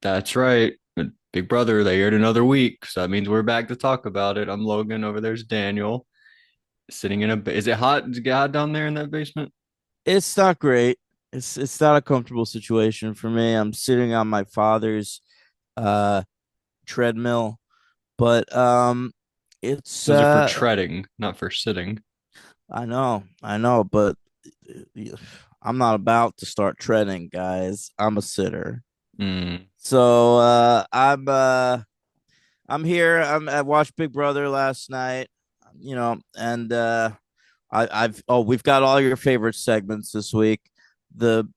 That's right. But Big Brother, they aired another week, so that means we're back to talk about it. I'm Logan. Over there's Daniel sitting in a. Is it hot? Is it hot down there in that basement? It's not great. It's not a comfortable situation for me. I'm sitting on my father's uh treadmill, but it's Those are for treading, not for sitting. I know, but I'm not about to start treading, guys. I'm a sitter. Mm. So I'm here. I watched Big Brother last night, and we've got all your favorite segments this week. The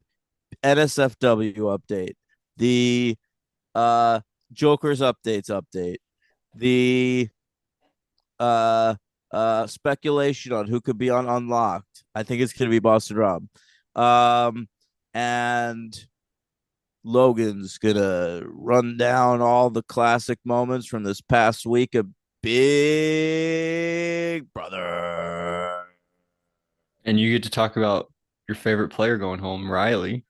NSFW update, the uh Joker's update, the uh speculation on who could be on Unlocked. I think it's gonna be Boston Rob. And Logan's gonna run down all the classic moments from this past week of Big Brother. And you get to talk about your favorite player going home, Riley.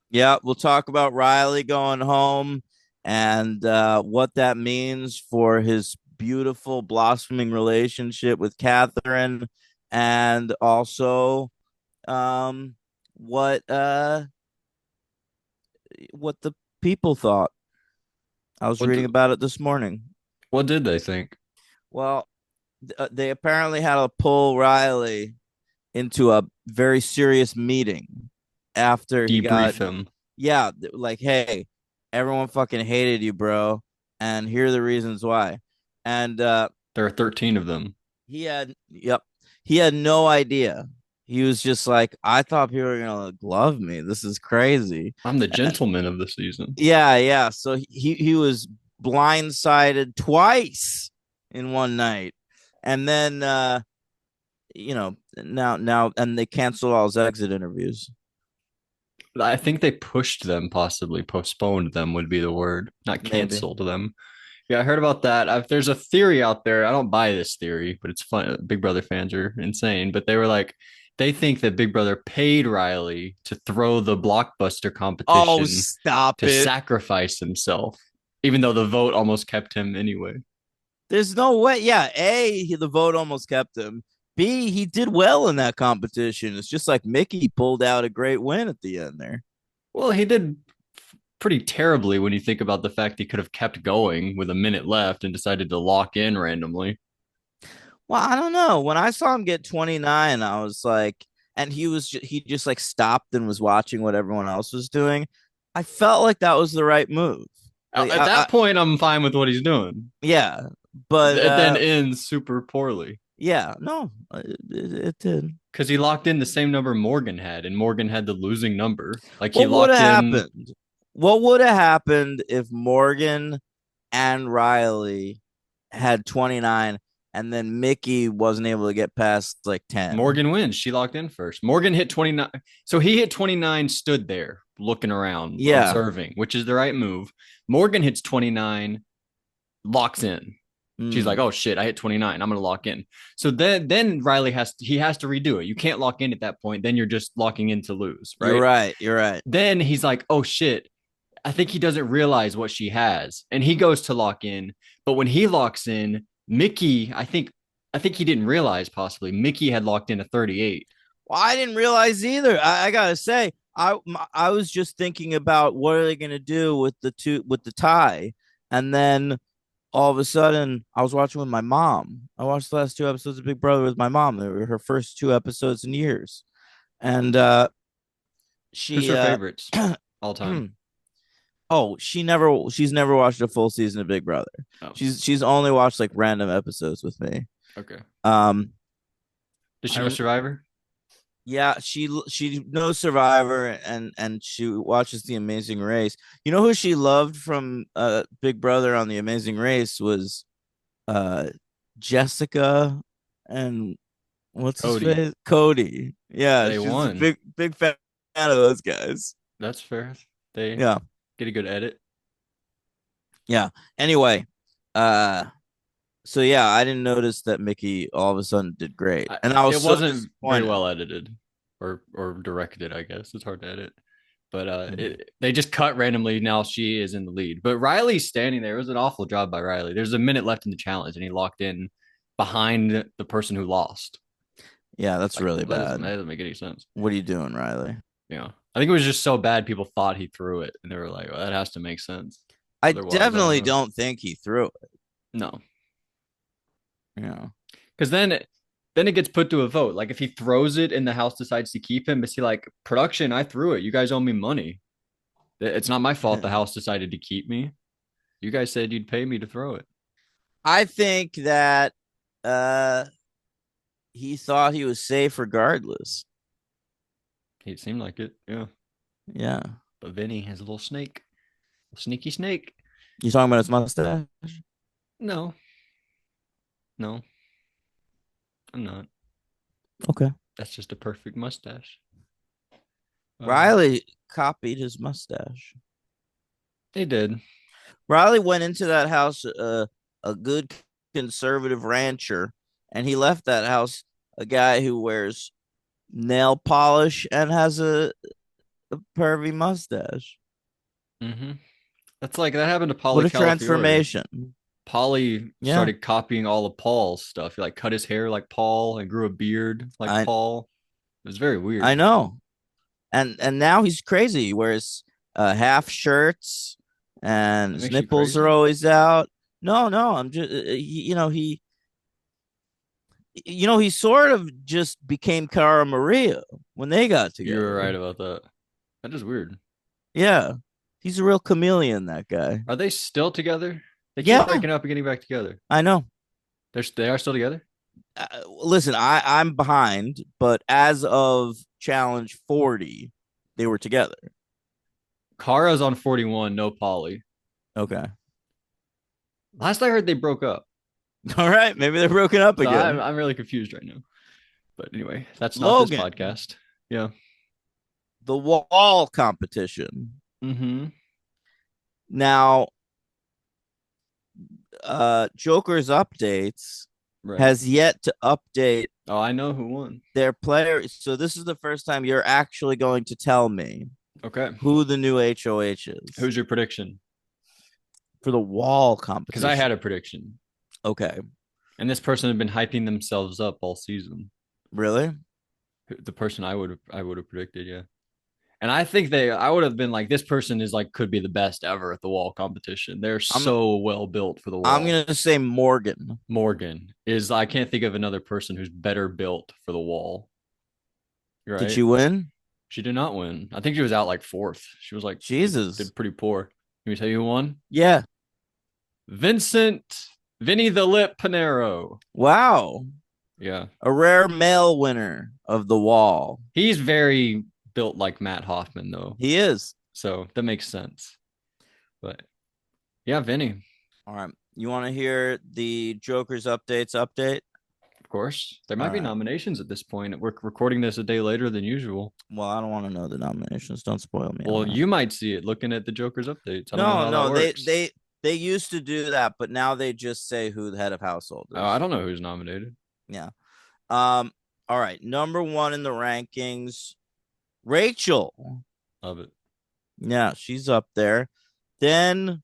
Yeah, we'll talk about Rylie going home and what that means for his beautiful blossoming relationship with Catherine, and also um, what uh, what the people thought. I was What reading d about it this morning. what did they think? Well, they apparently had to pull Riley into a very serious meeting after he got, Debrief him. yeah, like, hey, everyone fucking hated you, bro, and here are the reasons why. And There are 13 of them. yep, he had no idea. He was just like, I thought people were gonna love me. This is crazy. I'm the gentleman of the season. Yeah, yeah. So he was blindsided twice in one night, and then now and they canceled all his exit interviews. I think they pushed them, possibly postponed them would be the word, not Maybe. canceled them. Yeah, I heard about that. There's a theory out there. I don't buy this theory, but it's fun. Big Brother fans are insane. But they were like, they think that Big Brother paid Riley to throw the blockbuster Oh, competition stop to it. sacrifice himself, even though the vote almost kept him anyway. There's no way. Yeah, the vote almost kept him. B, he did well in that competition. It's just like Mickey pulled out a great win at the end there. Well, he did pretty terribly when you think about the fact he could have kept going with a minute left and decided to lock in randomly. Well, I don't know. When I saw him get 29, I was like, and he just like stopped and was watching what everyone else was doing. I felt like that was the right move. Like, At that point, I'm fine with what he's doing. yeah, but It then ends super poorly yeah, no, it did. because he locked in the same number Morgan had, and Morgan had the losing number. Like he What would have locked in. happened? What would have happened if Morgan and Rylie had 29 and then Mickey wasn't able to get past like 10? Morgan wins. She locked in first. Morgan hit 29. So he hit 29, stood there looking around, Yeah. observing, which is the right move. Morgan hits 29, locks in. She's like, Mm, "Oh shit, I hit 29. I'm gonna lock in." So then Riley has to redo it. You can't lock in at that point. Then you're just locking in to lose, you're right? right. You're right. Then he's like, "Oh shit, I think he doesn't realize what she has." And he goes to lock in, but when he locks in, Mickey, I think he didn't realize possibly Mickey had locked in a 38. Well, I didn't realize either. I gotta say, I was just thinking about what are they gonna do with the tie, and then all of a sudden I was watching with my mom. I watched the last two episodes of Big Brother with my mom. They were her first two episodes in years, and Who's she her favorites all time? she's never watched a full season of Big Brother. Oh, She's only watched like random episodes with me. okay. Um, Does she know I Survivor? Yeah, she knows Survivor, and she watches The Amazing Race. You know who she loved from Big Brother on The Amazing Race was uh Jessica and what's his Cody. face? Cody. Yeah, They she's a won. big fan of those guys. That's fair. They Yeah. get a good edit. Yeah. Anyway, uh so yeah, I didn't notice that Mickey all of a sudden did great. And I was It so wasn't very disappointed. well edited or directed, I guess. It's hard to edit. But they just cut randomly. Now she is in the lead. But Riley's standing there. It was an awful job by Riley. There's a minute left in the challenge, and he locked in behind the person who lost. Yeah, that's Like really that bad. doesn't make any sense. What are you doing, Riley? Yeah, I think it was just so bad people thought he threw it, and they were like, well, "That has to make sense." I Otherwise, I don't definitely know. don't think he threw it. No, Yeah. because then it gets put to a vote. Like if he throws it and the House decides to keep him, is he like production? I threw it. You guys owe me money. It's not my fault the House decided to keep me. You guys said you'd pay me to throw it. I think that uh he thought he was safe regardless. It seemed like it. Yeah. Yeah. But Vinny has a little snake, a sneaky snake. You talking about his mustache? No, no, I'm not. Okay. That's just a perfect mustache. Riley copied his mustache. They did. Riley went into that house a good conservative rancher, and he left that house a guy who wears nail polish and has a pervy mustache. Mm-hmm. That's like that happened to What Polly a Calafiore. transformation. Polly Yeah. started copying all of Paul's stuff. He like cut his hair like Paul and grew a beard like I Paul. It was very I weird. know. And now he's crazy. He wears half shirts and That his makes you nipples are crazy. always out. No, I'm just he sort of just became Cara Maria when they got You were together. right about that. That is weird. Yeah. He's a real chameleon, that guy. Are they still together? They keep Yeah, breaking up and getting back together. I know. They are still together. Listen, I'm behind, but as of challenge 40, they were together. Kara's on 41, no Polly. Okay. Last I heard, they broke up. All right. Maybe they're broken up So I'm again. I'm really confused right now. But anyway, that's not this Logan, podcast. Yeah. the wall competition. Mm-hmm. Now, Joker's updates Right. has yet to update Oh, I know who won. their players. So this is the first time you're actually going to tell me Okay. who the new HOH is Who's your prediction? for the wall Because I competition. had a prediction. Okay. And this person had been hyping themselves up all season. Really? The person I would have predicted, yeah. And I think I would have been like, this person is like could be the best ever at the wall competition. They're I'm so well built for the I'm wall. gonna say Morgan. Morgan is I can't think of another person who's better built for the wall. Did Right? she win? She did not win. I think she was out like fourth. She was like Jesus. did pretty poor. Let me tell you who won. Yeah. Vincent Vinny the Lip Panero. Wow. Yeah. A rare male winner of the wall. He's very built like Matt Hoffman though. He is. So that makes sense. But yeah, Vinny, All right. You want to hear the Joker's updates update? of course. There All might be right. nominations at this point. We're recording this a day later than usual. Well, I don't want to know the nominations. Don't spoil me on Well, that. you might see it looking at the Joker's updates. I don't know No, how that no, works. they used to do that, but now they just say who the head of household Oh, I is. don't know who's nominated. Yeah. All right. Number one in the rankings, Rachel. Love it. Yeah, she's up there. Then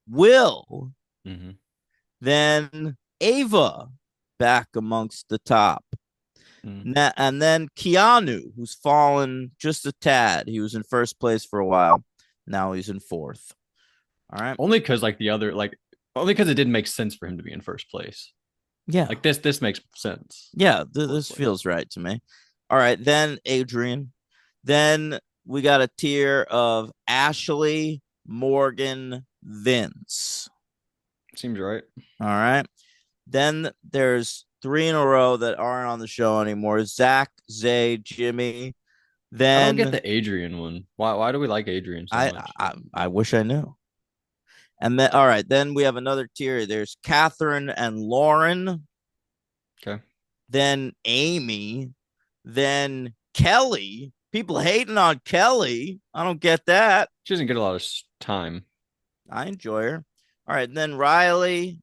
Will. Mm-hmm. Then Ava back amongst the top. Mm. And then Keanu, who's fallen just a tad. He was in first place for a while. Now he's in fourth. All right. Only because only because it didn't make sense for him to be in first place. Yeah. Like this makes sense. Yeah. This feels right to me. All right. Then Adrian. Then we got a tier of Ashley, Morgan, Vince. Seems right. All right. Then there's three in a row that aren't on the show anymore. Zach, Zay, Jimmy. I don't get Then the Adrian one. Why do we like Adrian so much? I wish I knew. And then all right, then we have another tier. There's Catherine and Lauren. Okay. Then Amy. Then Kelly. People hating on Kelly. I don't get that. She doesn't get a lot of time. I enjoy her. All right, then Rylie.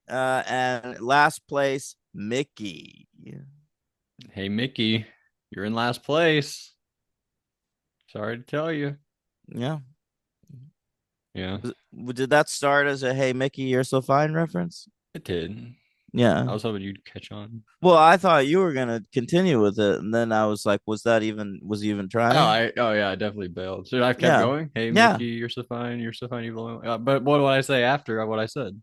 And last place, Mickey. Hey Mickey, you're in last place. Sorry to tell you. Yeah. Yeah, Did that start as a "Hey Mickey, you're so fine" reference? it did. Yeah. I was hoping you'd catch on. Well, I thought you were gonna continue with it, and then I was like, was he even trying? Oh yeah, I definitely bailed. Should I have kept Yeah. going? Hey Yeah. Mickey, you're so fine, you blow. But what do I say after what I said?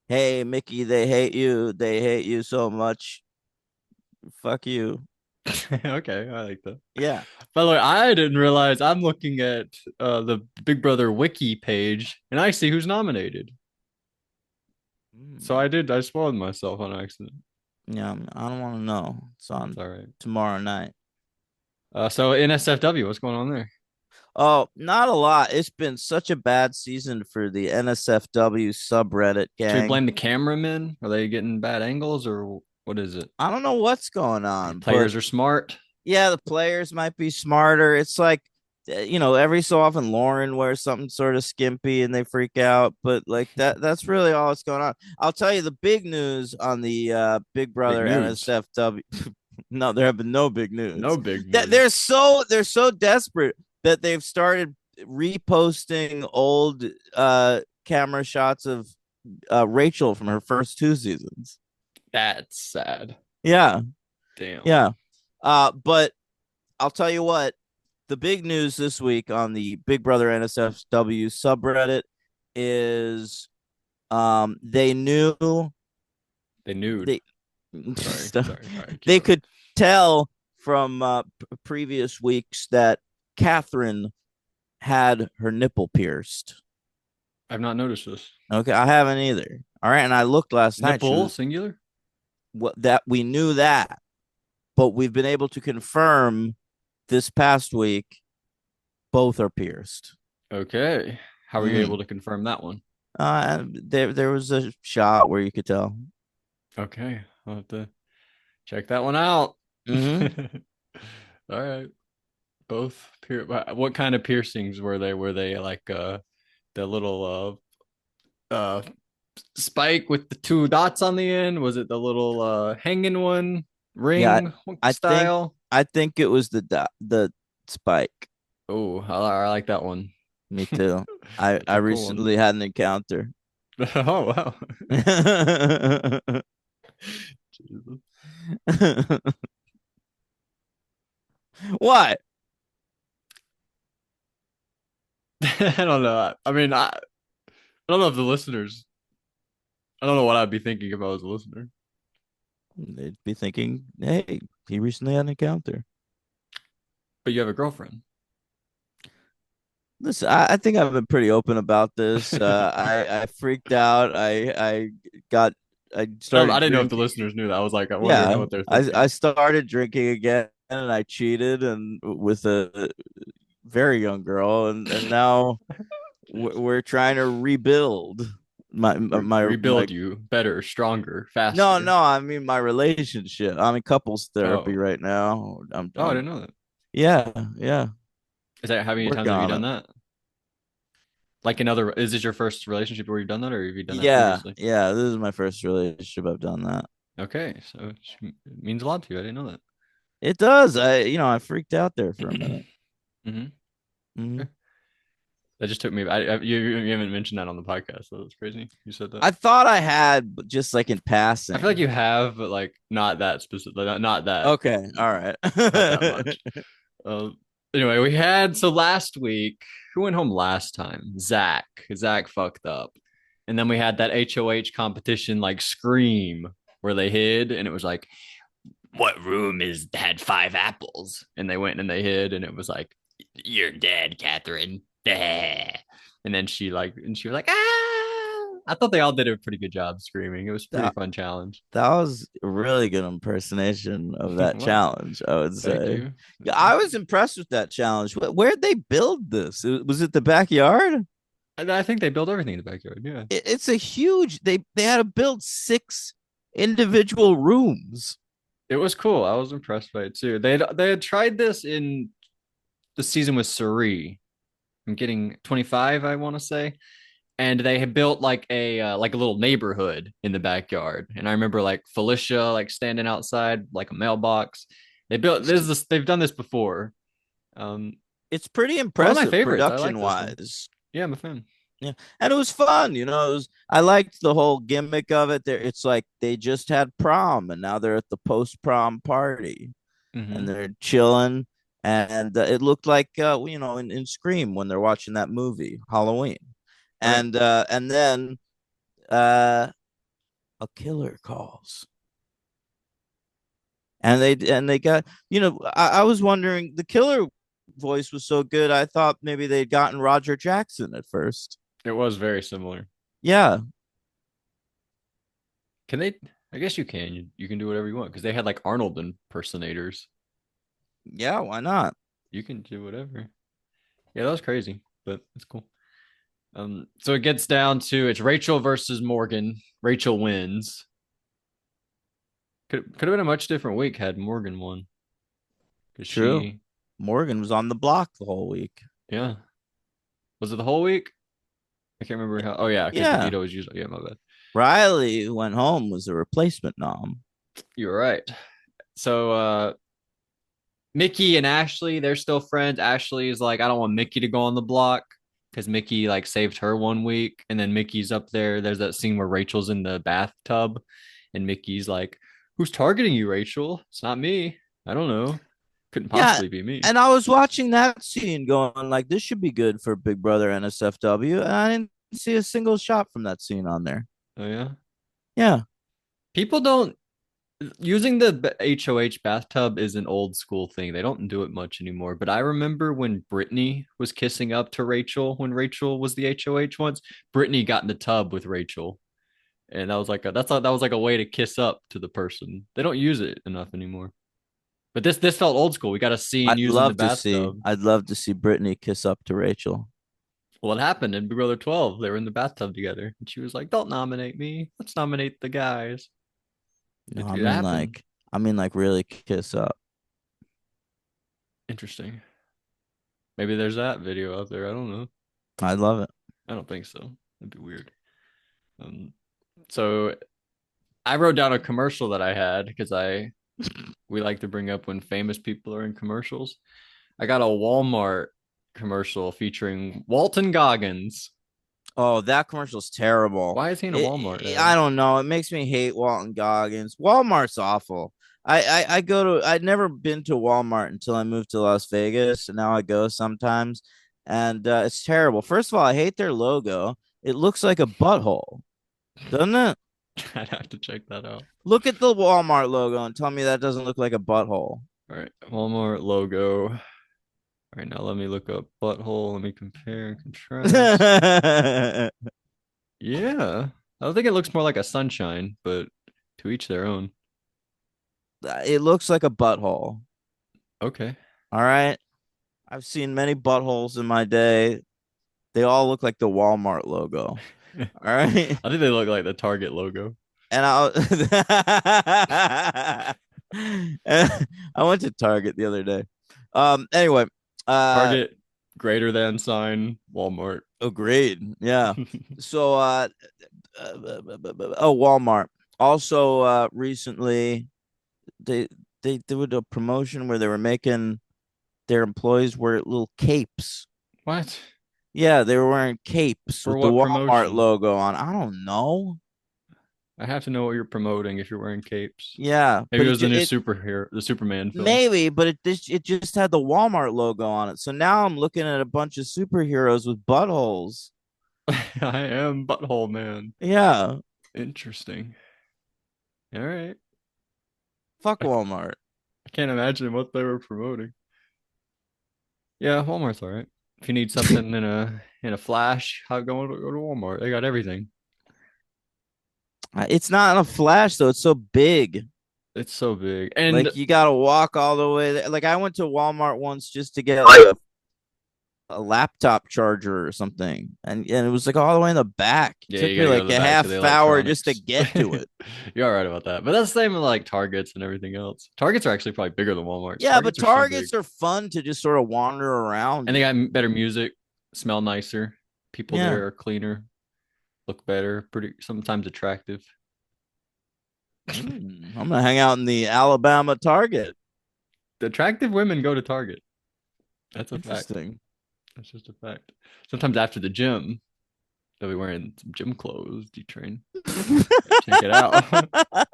Hey Mickey, they hate you. They hate you so much. Fuck you. Okay, I like that. Yeah. By the way, I didn't realize I'm looking at the Big Brother wiki page, and I see who's nominated. So Mm. I did. I spoiled myself on accident. Yeah, I don't want to know. It's That's on all right. tomorrow night. So NSFW, what's going on there? Oh, not a lot. It's been such a bad season for the NSFW subreddit Should we gang. blame the cameramen? Are they getting bad angles, or what is it? I don't know what's going The on, but players are smart. yeah, the players might be smarter. It's like, every so often Lauren wears something sort of skimpy and they freak out, but like that's really all that's going on. I'll tell you the big news on the Big Big Brother news. NSFW. No, there have been no big No news. big That news. they're so desperate that they've started reposting old camera shots of Rachel from her first two seasons. That's sad. Yeah, Damn. yeah. But I'll tell you what, the big news this week on the Big Brother NSFW subreddit is they knew They nude. they Sorry. All right, keep they going. could tell from previous weeks that Catherine had her nipple pierced. I've not noticed this. Okay, I haven't either. All right, and I looked last night. She Nipple was singular. what that we knew that, but we've been able to confirm this past week both are pierced. Okay. How are you Mm-hmm. able to confirm that one? There was a shot where you could tell. Okay. I'll have to check that one out. Mm-hmm. All right. Both what kind of piercings were they? Were they like the little spike with the two dots on the end? Was it the little hanging one, Yeah, ring I think style? I think it was the spike. Oh, I like that one. Me too. I That's a cool one. recently had an encounter. Oh wow. Jesus. What? I don't know. I mean, I don't know if the listeners. I don't know what I'd be thinking if I was a listener. They'd be thinking, hey, he recently had an encounter. But you have a girlfriend. Listen, I think I've been pretty open about this. I freaked out. Got I I started didn't know if the drinking. listeners knew that. I was like, I wonder Yeah, what they're I thinking. started drinking again, and I cheated and with a very young girl, and now we're trying to rebuild my Rebuild you better, stronger, no, faster. no, I mean my relationship. I'm in couples therapy Oh, right now. oh, I didn't know that. Yeah, yeah, Is that how many times working have you on done it. that? Like another, is this your first relationship where you've done that, or have you done that Yeah, previously? yeah. This is my first relationship I've done that. Okay, so it means a lot to you. I didn't know It does. I freaked out there for a that. minute. hmm Mhm. Okay. That just took me. You haven't mentioned that on the podcast, so that's crazy. You said that. I thought I had, but just like in I feel like passing. you have, but like not that specific, not that, Okay, all right. not that much. Uh, anyway, we had so last week. Who went home last time? Zach. Zach fucked up, and then we had that HOH competition like scream where they hid, and it was like, "What room is had five apples?" And they went and they hid, and it was like, "You're dead, Catherine." And then she was like, "Ah!" I thought they all did a pretty good job screaming. It was a pretty that fun challenge. that was a really good impersonation of that Well, challenge, I would thank say. you. Yeah, Thank you. I was impressed with that challenge. Where'd they build this? Was it the backyard? And I think they built everything in the backyard. Yeah. It's a huge. They had to build six individual rooms. It was cool. I was impressed by it too. They had tried this in the season with Suri. I'm getting 25, I want to say. And they had built like a little neighborhood in the backyard. And I remember like Felicia like standing outside like a mailbox. They've done this before. It's pretty One of my impressive favorites. I like production this one. wise. Yeah, I'm a fan. Yeah, and it was fun. I liked the whole gimmick of it. There, it's like they just had prom, and now they're at the post prom party, and Hmm. they're chilling. And it looked like in Scream when they're watching that movie Halloween, Right. and then uh, a killer calls, and they got I was wondering the killer voice was so good. I thought maybe they'd gotten Roger Jackson at first. It was very similar. Yeah, Can they? I guess you can. You can do whatever you want because they had like Arnold impersonators. yeah, why not? You can do whatever. Yeah, that was crazy, but it's cool. So it gets down to it's Rachel versus Morgan. Rachel wins. Could have been a much different week had Morgan won because True. she, Morgan was on the block the whole week. yeah, was it the whole week? I can't remember how. Oh yeah, because the Yeah. veto was usually, yeah, my bad. Rylie, who went home, was a replacement nom. You were right. So Mickey and Ashley, they're still friends. Ashley is like, I don't want Mickey to go on the block because Mickey like saved her one week, and then Mickey's up there. There's that scene where Rachel's in the bathtub, and Mickey's like, "Who's targeting you, Rachel? It's not me. I don't know. Couldn't Yeah. possibly be me." And I was watching that scene going like this should be good for Big Brother NSFW. And I didn't see a single shot from that scene on there. Oh yeah, Yeah. people don't using the HOH bathtub is an old school thing. They don't do it much anymore. But I remember when Brittany was kissing up to Rachel when Rachel was the HOH once. Brittany got in the tub with Rachel, and that was like that was like a way to kiss up to the person. They don't use it enough anymore. But this felt old school. We got a scene using the bathtub. I'd love to see Brittany kiss up to Rachel. Well, it happened in Big Brother 12. They were in the bathtub together, and she was like, "Don't nominate me. Let's nominate the guys." No, It happened. I mean like really kiss up. Interesting. Maybe there's that video out there. I don't know. I love it. I don't think so. That'd be weird. Um, so I wrote down a commercial that I had because I we like to bring up when famous people are in commercials. I got a Walmart commercial featuring Walton Goggins. Oh, that commercial's terrible. Why is he in a Walmart I ad? don't know. It makes me hate Walton Goggins. Walmart's awful. I'd never been to Walmart until I moved to Las Vegas, and now I go sometimes, and it's terrible. First of all, I hate their logo. It looks like a butthole, doesn't it? I'd have to check that out. Look at the Walmart logo and tell me that doesn't look like a butthole. All right, Walmart logo. All right, now let me look up butthole. Let me compare and contrast. Yeah, I think it looks more like a sunshine, but to each their own. It looks like a butthole. Okay. All right. I've seen many buttholes in my day. They all look like the Walmart logo. I All right. think they look like the Target logo. And I went to Target the other day. Anyway, uh Target greater than sign Walmart. agreed. Yeah. So Walmart. Also recently they they did a promotion where they were making their employees wear little capes. What? Yeah, they were wearing capes For with the what Walmart promotion? logo on. I don't know. I have to know what you're promoting if you're wearing capes. Yeah, Maybe but it it was the new it superhero, the Superman film. maybe, but it just had the Walmart logo on it. So now I'm looking at a bunch of superheroes with buttholes. I am Butthole Man. Yeah, Interesting. All right. fuck I, Walmart. I can't imagine what they were promoting. Yeah, Walmart's all right. If you need something in a flash, how go to Walmart? They got everything. It's not a flash though. It's so big. It's so big. And Like you gotta walk all the way there. Like I went to Walmart once just to get like a laptop charger or something, and it was like all the way in the back. It yeah, took you me gotta go to like the a back to the half hour just to electronics. get to it. You're all right about that. But that's the same with like Targets and everything else. Targets are actually probably bigger than Walmart's. Yeah, but Targets are so big. Targets are fun to just sort of wander around And they in. got better music, smell nicer. People Yeah. there are cleaner, look better, pretty sometimes attractive. I'm gonna hang out in the Alabama Target. The attractive women go to Target. That's a fact. Interesting. That's just a fact. Sometimes after the gym, they'll be wearing some gym clothes. D train. Check it out.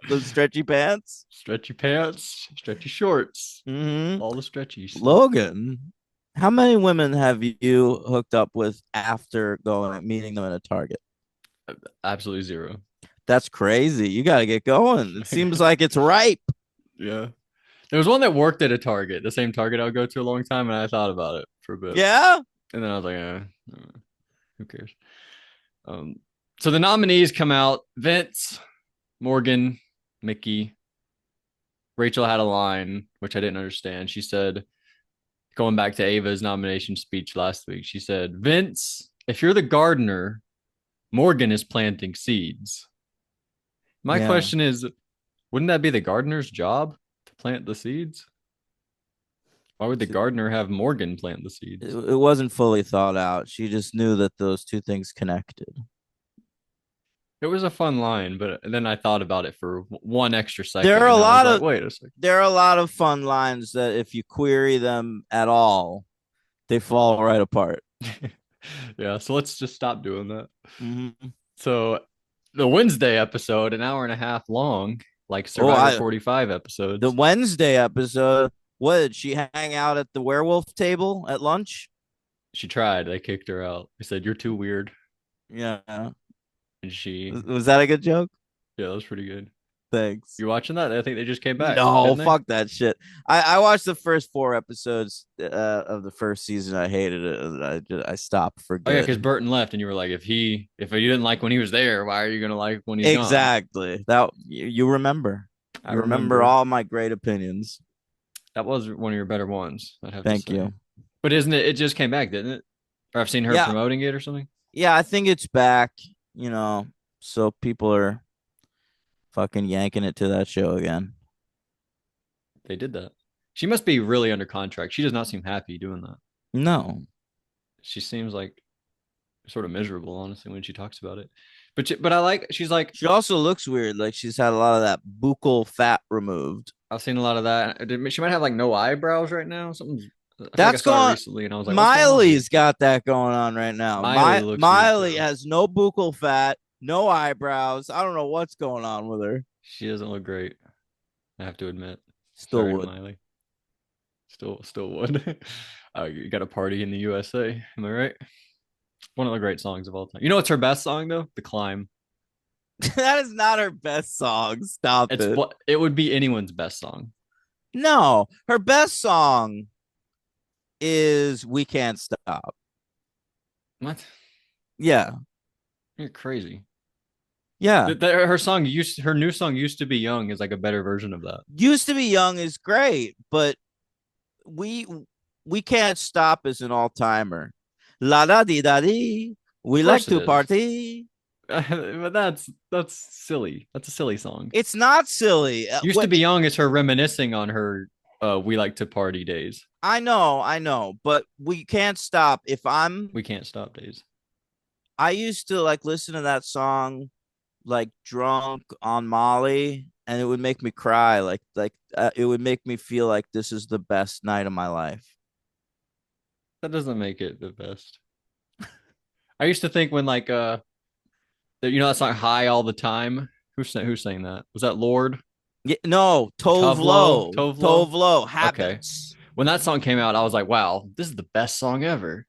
Those stretchy pants. Stretchy pants, stretchy shorts, Mm-hmm. all the stretchy stuff. Logan, how many women have you hooked up with after going meeting them in a Target? Absolutely zero. That's crazy. You got to get going. It seems like it's ripe. Yeah. There was one that worked at a Target, the same Target I would go to a long time, and I thought about it for a bit. Yeah. And then I was like, who cares? Um, so the nominees come out: Vince, Morgan, Mickey. Rachel had a line which I didn't understand. She said, going back to Ava's nomination speech last week, she said, Vince, if you're the gardener, Morgan is planting seeds. My Yeah. question is, wouldn't that be the gardener's job to plant the seeds? Why would the gardener have Morgan plant the seeds? It wasn't fully thought out. She just knew that those two things connected. It was a fun line, but then I thought about it for one extra There second, are a and I was lot like, of wait a second. there are a lot of fun lines that if you query them at all, they fall right apart. Yeah, so let's just stop doing that. Mm-hmm. So the Wednesday episode, an hour and a half long, like Oh, Survivor 45 the episodes. Wednesday episode. What did she hang out at the werewolf table at lunch? She tried. They kicked her out. They said, you're too weird. Yeah. And she, Was that a good joke? yeah, that was pretty good. Thanks. You watching that? I think they just came back, No, didn't they? fuck that shit. I watched the first 4 episodes of the first season. I hated it. I stopped for Oh yeah, because good. Burton left, and you were like, if you didn't like when he was there, why are you gonna like when he's gone? Exactly. That you remember. I You remember remember all my great opinions. that was one of your better ones, I'd have to Thank say. you. But isn't it? It just came back, didn't it? Or I've seen her Yeah, promoting it or something. yeah. I think it's back. You know, so people are fucking yanking it to that show again. They did that. She must be really under contract. She does not seem happy doing that. No, She seems like sort of miserable, honestly, when she talks about it. But I like. She's like, she also looks weird. Like she's had a lot of that buccal fat removed. I've seen a lot of that. She might have like no eyebrows right now. Something. I feel like I That's saw her going. recently, and I was like, what's going on here? Miley's got that going on right now. Miley looks weird Miley too. has no buccal fat, no eyebrows. I don't know what's going on with her. She doesn't look great. I have to admit. Still Sorry to would. Miley. Still would. You got a party in the USA. Am I right? One of the great songs of all time. You know what's her best song though? The Climb. That is not her best song. Stop It's it. what it would be anyone's best song. No, her best song is "We Can't Stop." What? Yeah, You're crazy. yeah. Her new song used to be Young is like a better version of that. Used to be young is great, but we we can't stop is an all timer. La da di da di. Of We like course it to is. party. But that's silly. That's a silly song. It's not silly. Used to be Young is her reminiscing on her We Like to Party days. I know, but we can't stop. We can't stop days. I used to like listen to that song like drunk on Molly, and it would make me cry. It would make me feel like this is the best night of my life. That doesn't make it the best. I used to think when like that song High All the Time. Who's saying that? Was that Lord? Yeah, no, Tove Tovlo? Lo, Tovlo? Tove Lo, Okay. Habits. When that song came out, I was like, wow, this is the best song ever.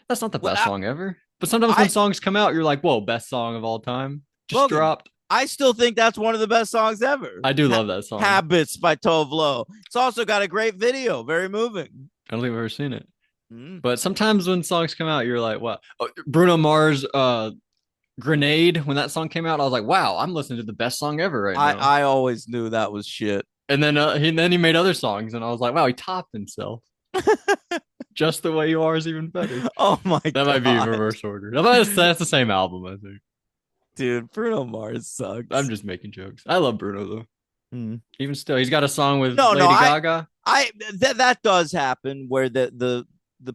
That's not the Well, best song ever. But sometimes when I songs come out, you're like, whoa, best song of all time. Just Logan, dropped. I still think that's one of the best songs ever. I do love that song. Habits by Tove Lo. It's also got a great video, very moving. I don't think I've ever seen it. Mm. But sometimes when songs come out, you're like, wow. Oh, Bruno Mars, Grenade, when that song came out, I was like, wow, I'm listening to the best song ever right now. I always knew that was shit. And then he made other songs, and I was like, wow, he topped himself. Just the Way You Are is even better. Oh my god. That might be in reverse order. That's the same album, I think. Dude, Bruno Mars sucks. I'm just making jokes. I love Bruno though. Mm. Even still, he's got a song with No, Lady Gaga. That does happen where the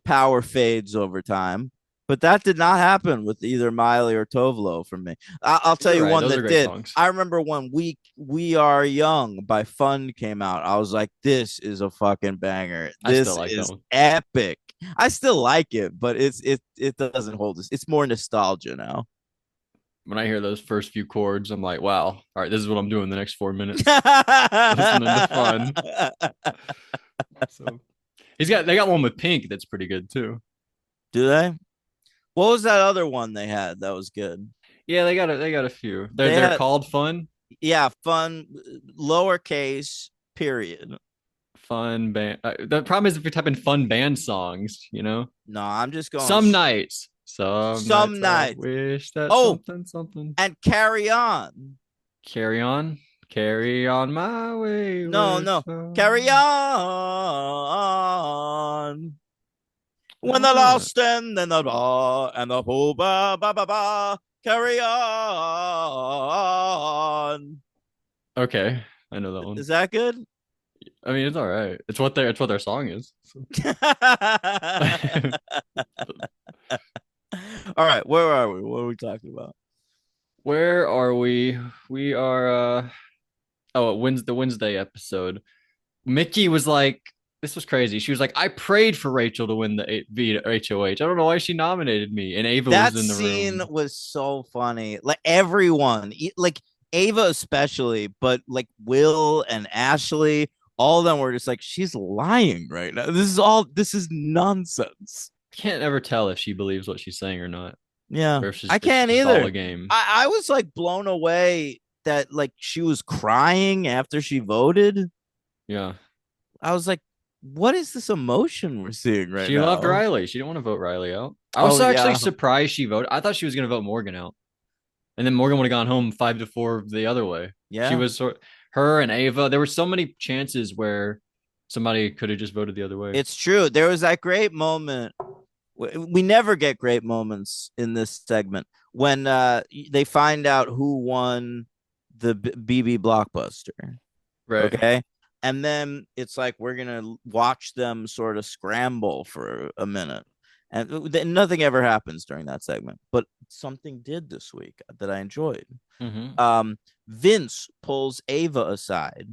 power fades over time. But that did not happen with either Miley or Tovlo for me. I'll tell You're you right. one Those are that great did. songs. I remember when We Are Young by Fun came out. I was like, this is a fucking banger. I still This like that is one. epic. I still like it, but it doesn't hold this. It's more nostalgia now. When I hear those first few chords, I'm like, wow, all right, this is what I'm doing the next 4 minutes. Listening to Fun. So they got one with Pink that's pretty good too. Do they? What was that other one they had that was good? Yeah, they got a few. They They're had, called Fun. yeah, Fun, lowercase, period. Fun band. The problem is if you type in fun band songs, No, I'm just going some some nights I nights. wish that Oh, something. and Carry On. Carry on, carry on my No, wayward no. Carry son. on. When the Oh, lost and then the ba and the whole ba ba ba ba. Carry on. okay, I know that one. Is that good? I mean, it's all right. It's what their song is. So. All right, where are we? What are we talking about? Where are we? We are oh, the Wednesday episode. Mickey was like, this was crazy. She was like, I prayed for Rachel to win the HOH. I don't know why she nominated me. And Ava was That in the scene room. was so funny. Like everyone, like Ava especially, but like Will and Ashley, all of them were just like, she's lying right now. This is nonsense. Can't ever tell if she believes what she's saying or not. Yeah, Or if I it's can't just all either. a game. I was like blown away that like she was crying after she voted. Yeah. I was like, what is this emotion we're seeing right She loved now? Rylie. She didn't want to vote Rylie out. I was Oh actually yeah, surprised she voted. I thought she was going to vote Morgan out. And then Morgan would have gone home 5-4 the other way. She yeah. was her and Ava. There were so many chances where somebody could have just voted the other way. It's true. There was that great moment. We never get great moments in this segment when they find out who won the BB blockbuster. Right. Okay. And then it's like we're gonna watch them sort of scramble for a minute. And nothing ever happens during that segment, but something did this week that I enjoyed. Mm-hmm. Vince pulls Ava aside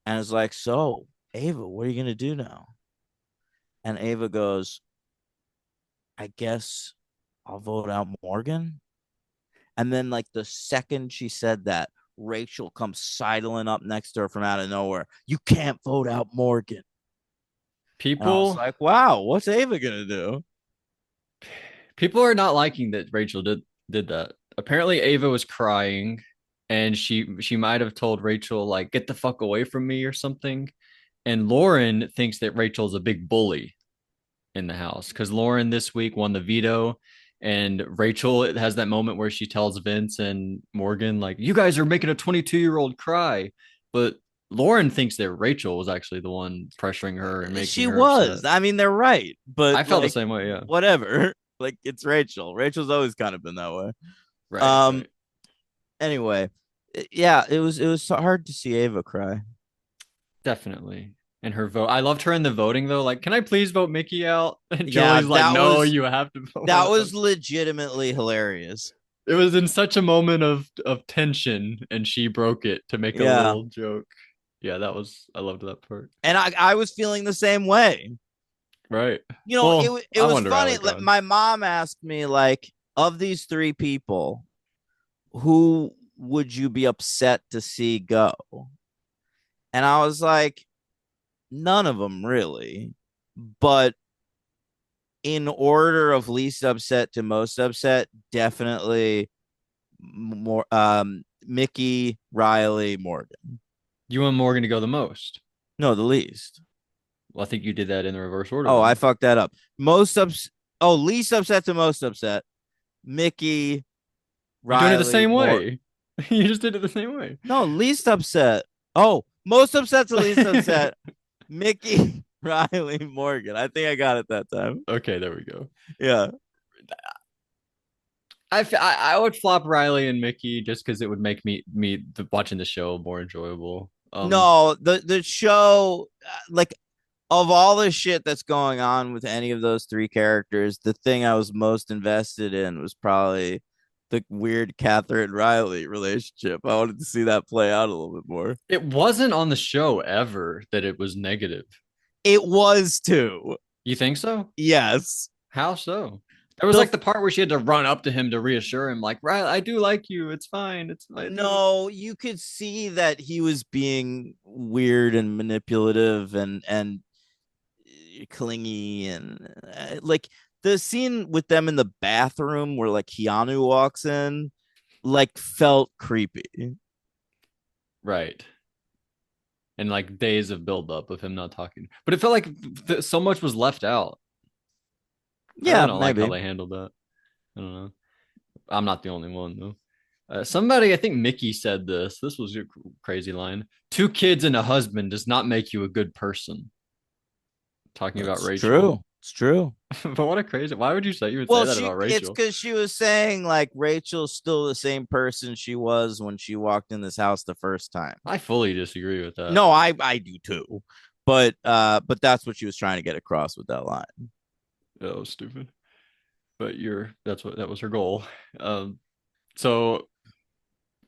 and is like, so Ava, what are you gonna do now? And Ava goes, I guess I'll vote out Morgan. And then, like, the second she said that, Rachel comes sidling up next to her from out of nowhere. You can't vote out Morgan. And I was People like, wow, what's Ava going to do? people are not liking that Rachel did that. Apparently Ava was crying and she might have told Rachel like get the fuck away from me or something. And Lauren thinks that Rachel's a big bully in the house because Lauren this week won the veto, and Rachel has that moment where she tells Vince and Morgan like, "You guys are making a 22-year-old cry," but Lauren thinks that Rachel was actually the one pressuring her and making She her upset. was. I mean, they're right, but I felt the like, same way. Yeah. whatever. Like, it's Rachel. Rachel's always kind of been that way. Right. Um. Right. Anyway, yeah, it was hard to see Ava cry. Definitely. And her vote. I loved her in the voting though. Like, can I please vote Mickey out? And Yeah, Julie's like, no, you have to vote that out. was legitimately hilarious. It was in such a moment of tension, and she broke it to make a Yeah, little joke. Yeah, I loved that part. and I was feeling the same way. Right. It I was wonder funny. Alec on. My mom asked me, like, of these three people, who would you be upset to see go? And I was like, none of them really. But in order of least upset to most upset, definitely more Mickey, Rylie, Morgan. You want Morgan to go the most. No, the least. Well, I think you did that in the reverse order Oh, I then. fucked that up. Most ups. Oh, least upset to most upset. Mickey, You're doing it the Rylie, same more. way. You just did it the same way. No, least upset. Oh, most upset to least upset. Mickey, Rylie, Morgan. I think I got it that time. Okay, there we go. Yeah. I would flop Riley and Mickey just because it would make watching the show more enjoyable. No, the show, like, of all the shit that's going on with any of those three characters, the thing I was most invested in was probably the weird Catherine Riley relationship. I wanted to see that play out a little bit more. It wasn't on the show ever that it was negative. It was too. You think so? Yes. How so? There was The like the part where she had to run up to him to reassure him, like, right, I do like you. It's fine. It's fine. No, you could see that he was being weird and manipulative and clingy and like the scene with them in the bathroom where like Keanu walks in like felt creepy. Right. And like days of buildup of him not talking. But it felt like so much was left out. I really Yeah, don't like how maybe. they handled that. I don't know. I'm not the only one though. Somebody, I think Mickey said this. This was your crazy line. Two kids and a husband does not make you a good person. Talking about It's Rachel. true. It's true. But what a crazy. Why would you say you would say Well, that about it's Rachel? because she was saying like Rachel's still the same person she was when she walked in this house the first time. I fully disagree with that. No, I do too. But that's what she was trying to get across with that line. That was stupid. But that was her goal. So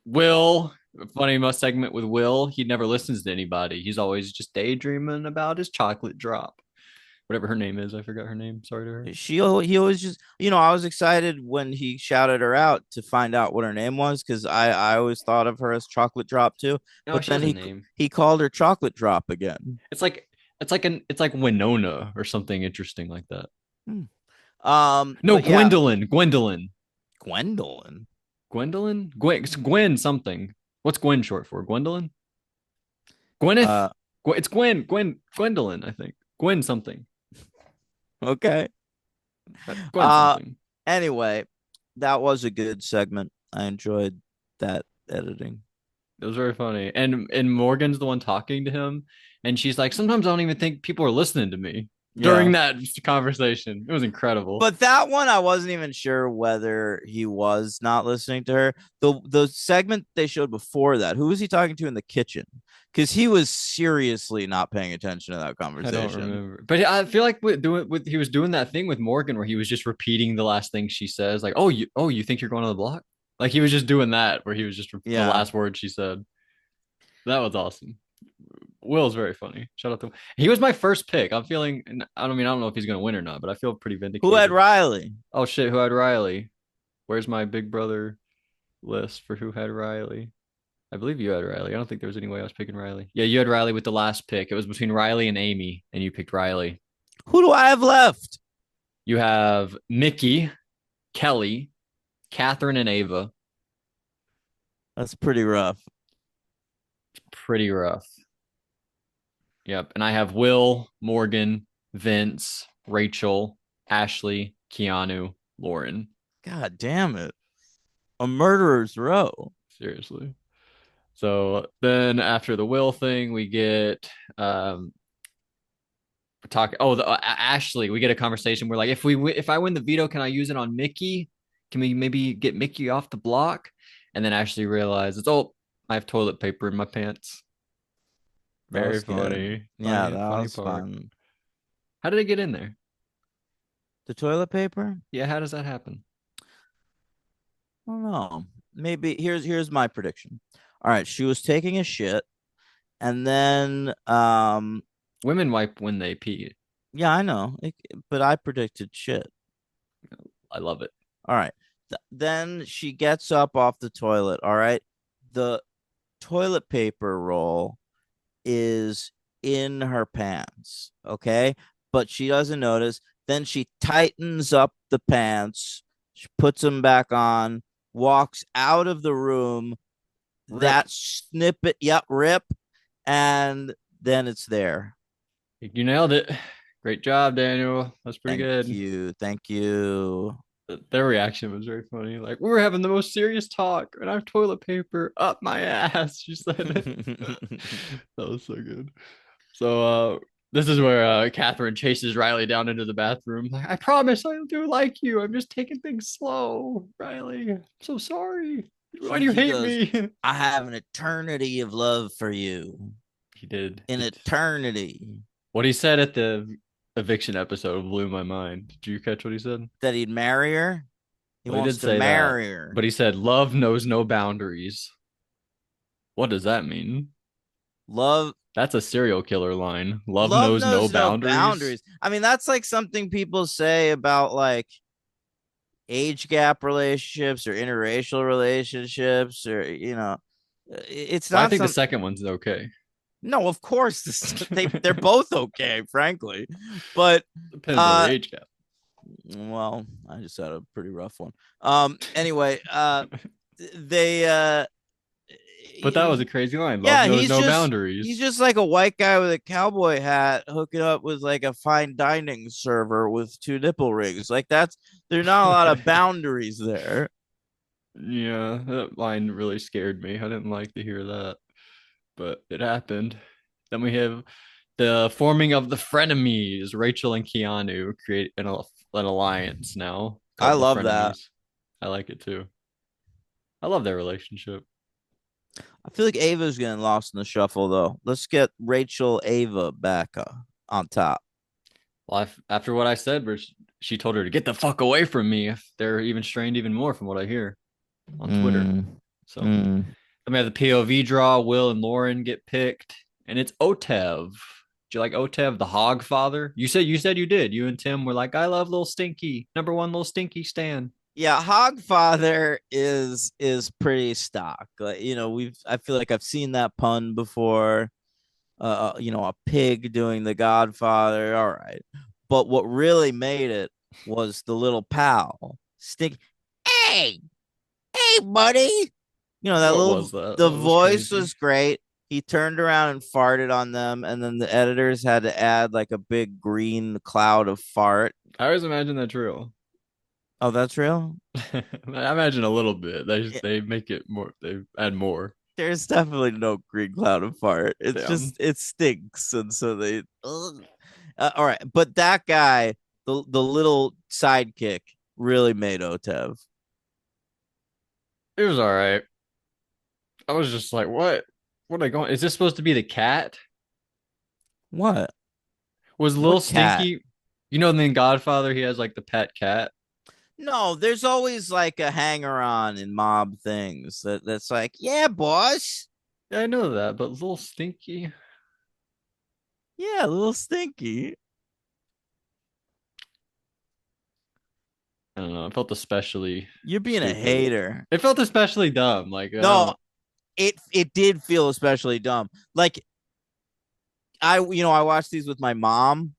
Will, funny most segment with Will, he never listens to anybody. He's always just daydreaming about his chocolate drop. Whatever her name is, I forgot her name. Sorry to her. He always just I was excited when he shouted her out to find out what her name was because I always thought of her as Chocolate Drop too. No, But she then has a name. he called her Chocolate Drop again. It's like Winona or something interesting like that. Hmm. No, But yeah, Gwendolyn. Gwen something. What's Gwen short for? Gwendolyn? Gwyneth? Uh, It's Gwendolyn, I think. Gwen something. okay. Gwen Uh, something. anyway, that was a good segment. I enjoyed that editing. It was very funny. And Morgan's the one talking to him, and she's like, sometimes I don't even think people are listening to me Yeah. during that conversation. It was incredible. But that one, I wasn't even sure whether he was not listening to her. The segment they showed before that, who was he talking to in the kitchen? Because he was seriously not paying attention to that I don't conversation. remember, but I feel like he was doing that thing with Morgan where he was just repeating the last thing she says, like, oh you think you're going to the block? Like he was just doing that where he was just the Yeah. last word she said. That was awesome. Will's very funny. Shout out to him. He was my first pick. I'm feeling. I don't know if he's going to win or not, but I feel pretty Who had vindicated. Rylie? Oh shit, who had Rylie? Where's my big brother list for who had Rylie? I believe you had Rylie. I don't think there was any way I was picking Rylie. Yeah, you had Rylie with the last pick. It was between Rylie and Amy, and you picked Rylie. Who do I have left? You have Mickey, Kelly, Catherine, and Ava. That's pretty rough. Pretty rough. Yep. And I have Will, Morgan, Vince, Rachel, Ashley, Keanu, Lauren. God damn it. A murderer's row. Seriously. So then after the Will thing, we get talk. Oh, Ashley. We get a conversation. We're like, if I win the veto, can I use it on Mickey? Can we maybe get Mickey off the block? And then Ashley realizes, oh, I have toilet paper in my pants. That Very was good. funny. Yeah, Funny, that funny was part. fun. How did it get in there? The toilet paper? Yeah, how does that happen? I don't know. Maybe here's my prediction. All right, she was taking a shit, and then Women wipe when they pee. yeah, I know, but I predicted shit. I love it. All right, then she gets up off the toilet. All right, the toilet paper roll is in her pants. Okay, but she doesn't notice. Then she tightens up the pants. She puts them back on. Walks out of the room. Rip. That snippet, yep, rip, and then it's there. You nailed it. Great job, Daniel. That's pretty Thank good. you, thank you. Their reaction was very funny. Like, we were having the most serious talk, and I have toilet paper up my ass. She said, that was so good. So, this is where Catherine chases Rylie down into the bathroom. Like, I promise I do like you. I'm just taking things slow, Rylie. I'm so sorry. Why do you He hate goes, me? I have an eternity of love for you. He did. An Just eternity. What he said at the eviction episode blew my mind. Did you catch what he said? That he'd marry her. He Well, he wants did to say that, marry her. but he said love knows no boundaries. What does that mean? Love That's a serial killer line. Love love knows no knows no boundaries. boundaries. I mean, that's like something people say about like age gap relationships or interracial relationships, or it's Well, I not think the some. second one's okay. No, of course they're both okay, frankly, but Depends on the uh age gap. well, I just had a pretty rough one. Anyway, they But that was a crazy line. Love yeah, knows he's no just he's boundaries. just like a white guy with a cowboy hat hooking up with like a fine dining server with two nipple rings. Like that's there's not a lot of boundaries there. Yeah, that line really scared me. I didn't like to hear that, but it happened. Then we have the forming of the frenemies. Rachel and Keanu create an alliance now I called the love that. frenemies. I like it too. I love their relationship. I feel like Ava's getting lost in the shuffle though. Let's get Rachel Ava back on top. Well, after what I said, where she told her to get the fuck away from me, if they're even strained even more from what I hear on Twitter. Mm, So mm. then we have the POV draw. Will and Lauren get picked, and it's Otev. Do you like Otev, the Hog Father? You said you did. You and Tim were like, I love little Stinky, number one little Stinky Stan. Yeah, Hogfather is pretty stock. Like, we've I feel like I've seen that pun before. A pig doing the Godfather. All right. But what really made it was the little pal. Stick. Hey, hey, buddy. That What little was that? the That was voice crazy. was great. He turned around and farted on them, and then the editors had to add like a big green cloud of fart. I always imagine that's real. Oh, that's real? I imagine a little bit. Yeah, They make it more. They add more. there's definitely no green cloud of fart. It's Damn. just it stinks, and so they. Ugh. All right, but that guy, the little sidekick, really made Otev. It was all right. I was just like, what? What are they going? Is this supposed to be the cat? What? Was Lil What cat? Stinky? In Godfather, he has like the pet cat. No, there's always like a hanger on in mob things that's like, yeah, boss. Yeah, I know that, but Lil Stinky. Yeah, a little stinky. I don't know. It felt especially You're being a stupid. hater. It felt especially dumb. Like I No, don't. it did feel especially dumb. Like I watched these with my mom.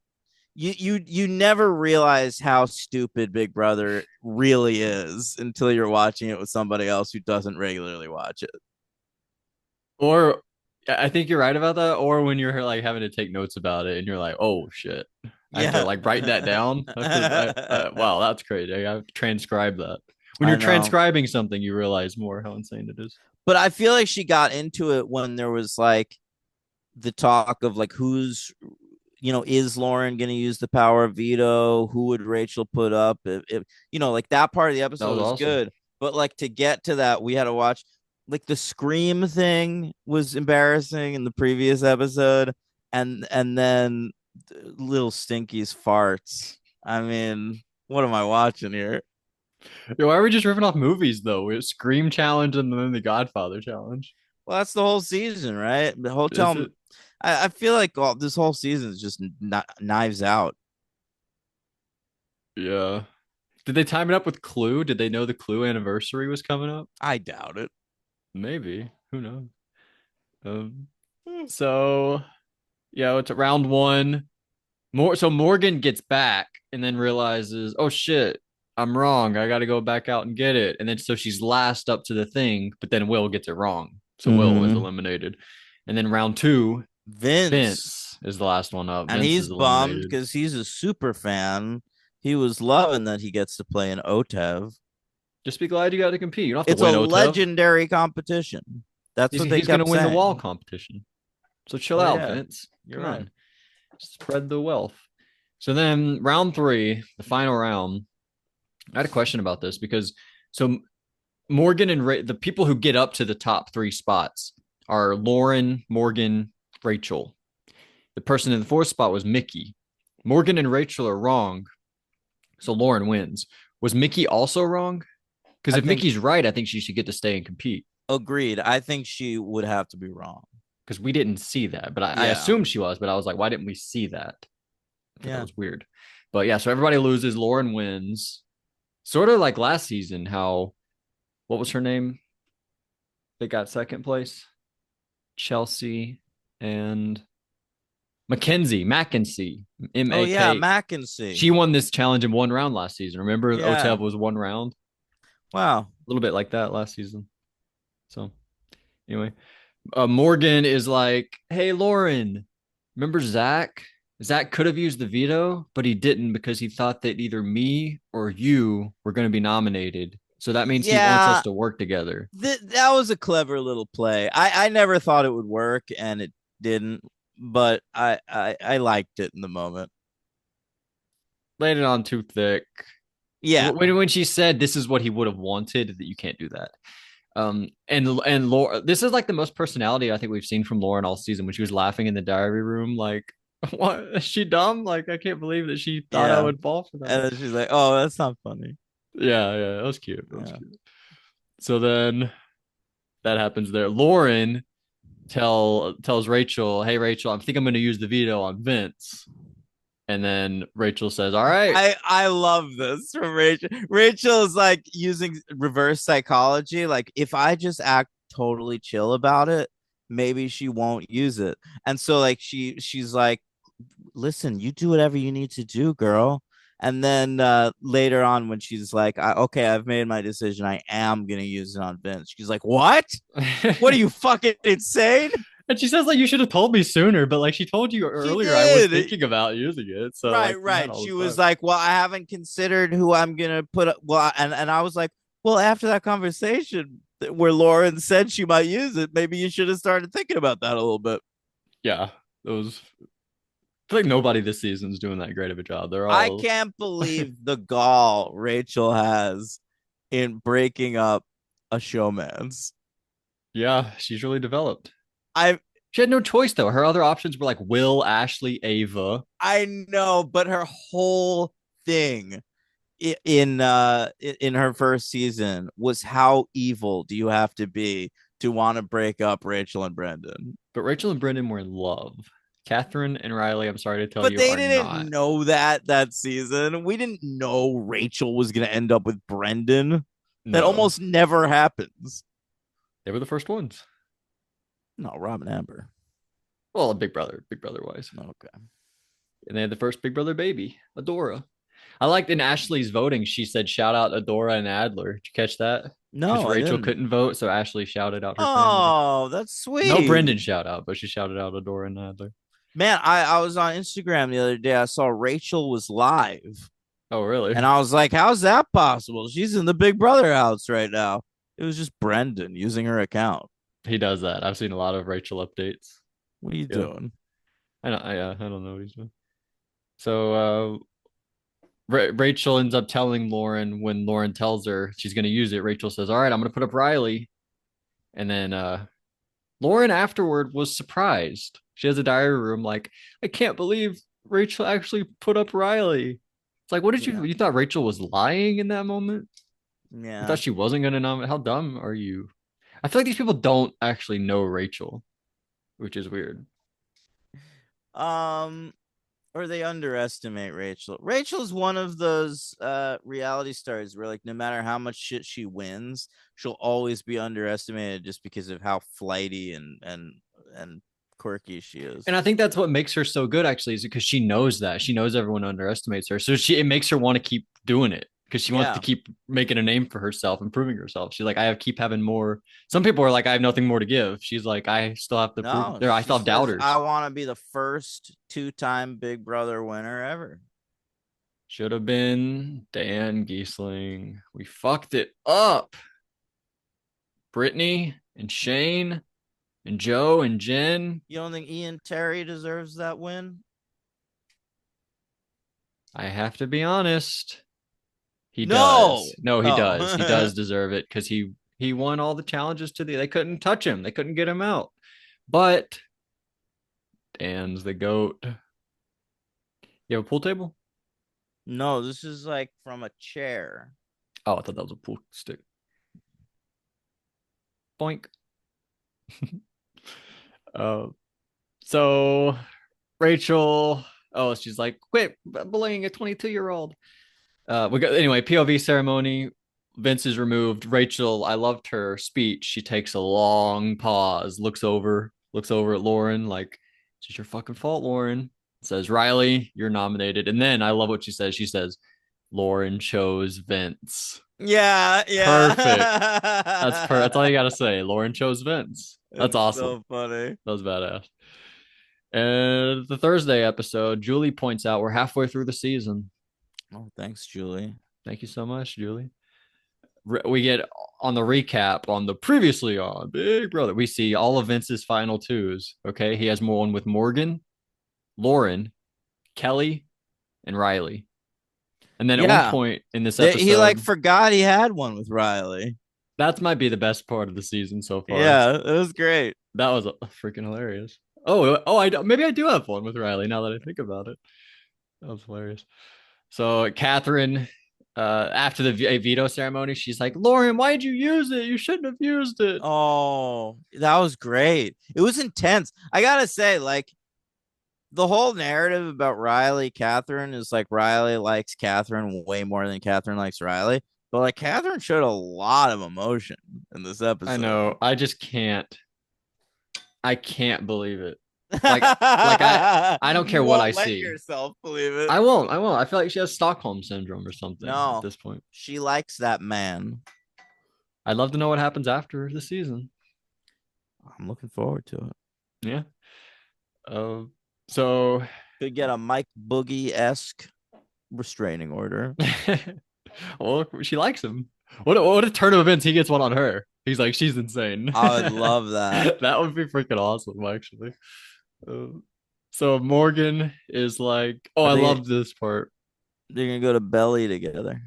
You never realize how stupid Big Brother really is until you're watching it with somebody else who doesn't regularly watch it. Or I think you're right about that. Or when you're like having to take notes about it, and you're like, oh shit, I have to Yeah. like write that down. I have to. Wow, that's crazy. I have to transcribe that. When I you're know. transcribing something, you realize more how insane it is. But I feel like she got into it when there was like the talk of like is Lauren going to use the power of veto? Who would Rachel put up? Like that part of the That episode was was awesome. good. But like to get to that, we had to watch like the scream thing was embarrassing in the previous episode. And then little Stinky's farts. I mean, what am I watching here? Yo, why are we just ripping off movies though? We have Scream challenge and then the Godfather challenge. Well, that's the whole season, right? The Is hotel. it? I feel like this whole season is just knives out. Yeah. Did they time it up with Clue? Did they know the Clue anniversary was coming up? I doubt it. Maybe. Who knows? Um, so yeah, it's round one. So Morgan gets back and then realizes, oh shit, I'm wrong. I got to go back out and get it. And then so she's last up to the thing, but then Will gets it wrong. So Will is Mm-hmm. eliminated. And then round two, Vince, Vince is the last one up. and Vince he's is bummed eliminated. because he's a super fan. He was loving that he gets to play an Otev. Just be glad you got to compete. You don't have It's to a win, Otev. legendary competition. That's what they He's going to kept win the wall saying. competition. So chill Oh out, yeah, Vince. you're Come right. on. Spread the wealth. So then round three, the final round, I had a question about this because so Morgan and the people who get up to the top three spots are Lauren, Morgan, Rachel. The person in the fourth spot was Mickey. Morgan and Rachel are wrong, so Lauren wins. Was Mickey also wrong? Because I if think Mickey's right, I think she should get to stay and compete. agreed. I think she would have to be wrong. Because we didn't see that, but I Yeah. assumed she was. But I was like, why didn't we see that? I thought that Yeah. was weird. But yeah, so everybody loses. Lauren wins. Sort of like last season, how what was her name? They got second place. Chelsea and Mackenzie, Oh yeah, MAK. Mackenzie. She won this challenge in one round last season. Remember, Yeah. OTEV was one round, Wow. a little bit like that last season. So anyway, Morgan is like, "Hey, Lauren, remember Zach? Zach could have used the veto, but he didn't because he thought that either me or you were going to be nominated. So that means he wants us Yeah. to work together." That was a clever little play. I never thought it would work, and it didn't, but I liked it in the moment. Laid it on too thick. Yeah. When she said this is what he would have wanted, that you can't do that. And Laura, this is like the most personality I think we've seen from Lauren all season when she was laughing in the diary room, like, what is she dumb? Like, I can't believe that she thought I Yeah. would fall for that. And then she's like, "Oh, that's not funny." Yeah, that was cute. That was Yeah. cute. So then that happens there. Lauren tells Rachel, "Hey Rachel, I think I'm going to use the veto on Vince." And then Rachel says, "All right." I love this from Rachel. Rachel is like using reverse psychology. Like, if I just act totally chill about it, maybe she won't use it. And so like she's like, listen, you do whatever you need to do, girl. And then later on, when she's like, okay, I've made my decision. I am gonna use it on Vince. She's like, what? What are you, fucking insane? And she says like you should have told me sooner, but like she told you She earlier I was did. thinking about using it. So Right, like you had right. all She the was time. like, well, I haven't considered who I'm gonna put up. Well, and I was like, well, after that conversation where Lauren said she might use it, maybe you should have started thinking about that a little bit. Yeah. It was I feel like nobody this season's doing that great of a job. They're I all can't believe the gall Rachel has in breaking up a showman's. yeah, she's really developed. I She had no choice though. Her other options were like Will, Ashley, Ava. I know, but her whole thing in her first season was, how evil do you have to be to want to break up Rachel and Brendan? But Rachel and Brendan were in love. Catherine and Rylie, I'm sorry to tell But you, they are didn't not. know that season. We didn't know Rachel was going to end up with Brendan. That No. almost never happens. They were the first ones. No, Robin Amber. Well, Big Brother wise. Okay. And they had the first Big Brother baby, Adora. I liked in Ashley's voting, she said shout out Adora and Adler. Did you catch that? Because No, I Rachel didn't. couldn't vote, so Ashley shouted out her family. Oh, that's No sweet. Brendan shout out, but she shouted out Adora and Adler. Man, I was on Instagram the other day. I saw Rachel was live. Oh, really? And I was like, how's that possible? She's in the Big Brother house right now. It was just Brendan using her account. He does that. I've seen a lot of Rachel updates. What are you Yeah. doing? I don't know what he's doing. So Rachel ends up telling Lauren when Lauren tells her she's going to use it. Rachel says, "All right, I'm going to put up Rylie." And then Lauren afterward was surprised. She has a diary room like, "I can't believe Rachel actually put up Rylie." It's like, what did Yeah. you thought Rachel was lying in that moment? You Yeah. thought she wasn't going to nominate? How dumb are you? I feel like these people don't actually know Rachel, which is weird. Um, or they underestimate Rachel. Rachel's one of those reality stars where, like, no matter how much shit she wins, she'll always be underestimated just because of how flighty and quirky she is. And I think that's what makes her so good, actually, is because she knows that. She knows everyone underestimates her. So it makes her want to keep doing it because she wants to Yeah. keep making a name for herself and proving herself. She's like, keep having more. Some people are like, I have nothing more to give. She's like, I still have to prove No, there. I she still have says, I doubters. want to be the first two-time Big Brother winner ever. Should have been Dan Giesling. We fucked it up. Brittany and Shane and Joe and Jen. You don't think Ian Terry deserves that win? I have to be honest. He No. does. No, he does. He Oh. does deserve it because he won all the challenges they couldn't touch him. They couldn't get him out. But Dan's the goat. You have a pool table? No, this is like from a chair. Oh, I thought that was a pool stick. Boink. Uh, so Rachel, oh, she's like, quit bullying a 22-year-old. We got anyway, POV ceremony. Vince is removed. Rachel, I loved her speech. She takes a long pause, looks over at Lauren, like, it's just your fucking fault, Lauren. Says, Rylie, you're nominated. And then I love what she says. She says, Lauren chose Vince. Yeah, Perfect. That's all yeah. you gotta say. Lauren chose Vince. That's It's awesome. so funny. That was badass. And the Thursday episode, Julie points out we're halfway through the season. Oh, thanks, Julie. Thank you so much, Julie. We get on the recap on the previously on Big Brother. We see all of Vince's final twos. Okay, he has one with Morgan, Lauren, Kelly, and Rylie. And then at one Yeah, point in this he like episode, forgot he had one with Rylie. that might be the best part of the season so far. Yeah, it was great. That was freaking hilarious. Maybe I do have one with Rylie now that I think about it. That was hilarious. So Catherine, after the veto ceremony, she's like, Lauren, why'd you use it? You shouldn't have used it. Oh, that was great. It was intense. I gotta say, like the whole narrative about Rylie, Catherine is like Rylie likes Catherine way more than Catherine likes Rylie. But like Catherine showed a lot of emotion in this I episode. know. I just can't. I can't believe it. I don't care You what I won't let see. yourself believe it. I won't. I won't. I feel like she has Stockholm syndrome or something at No, this point. she likes that man. I'd love to know what happens after the season. I'm looking forward to it. Yeah. Uh, so Could get a Mike Boogie esque restraining order. well, she likes him. What a turn of events he gets one on her. He's like, she's insane. I would love that. That would be freaking awesome, actually. Uh, so Morgan is like, oh, Are I they loved this part. they're gonna go to Belly together?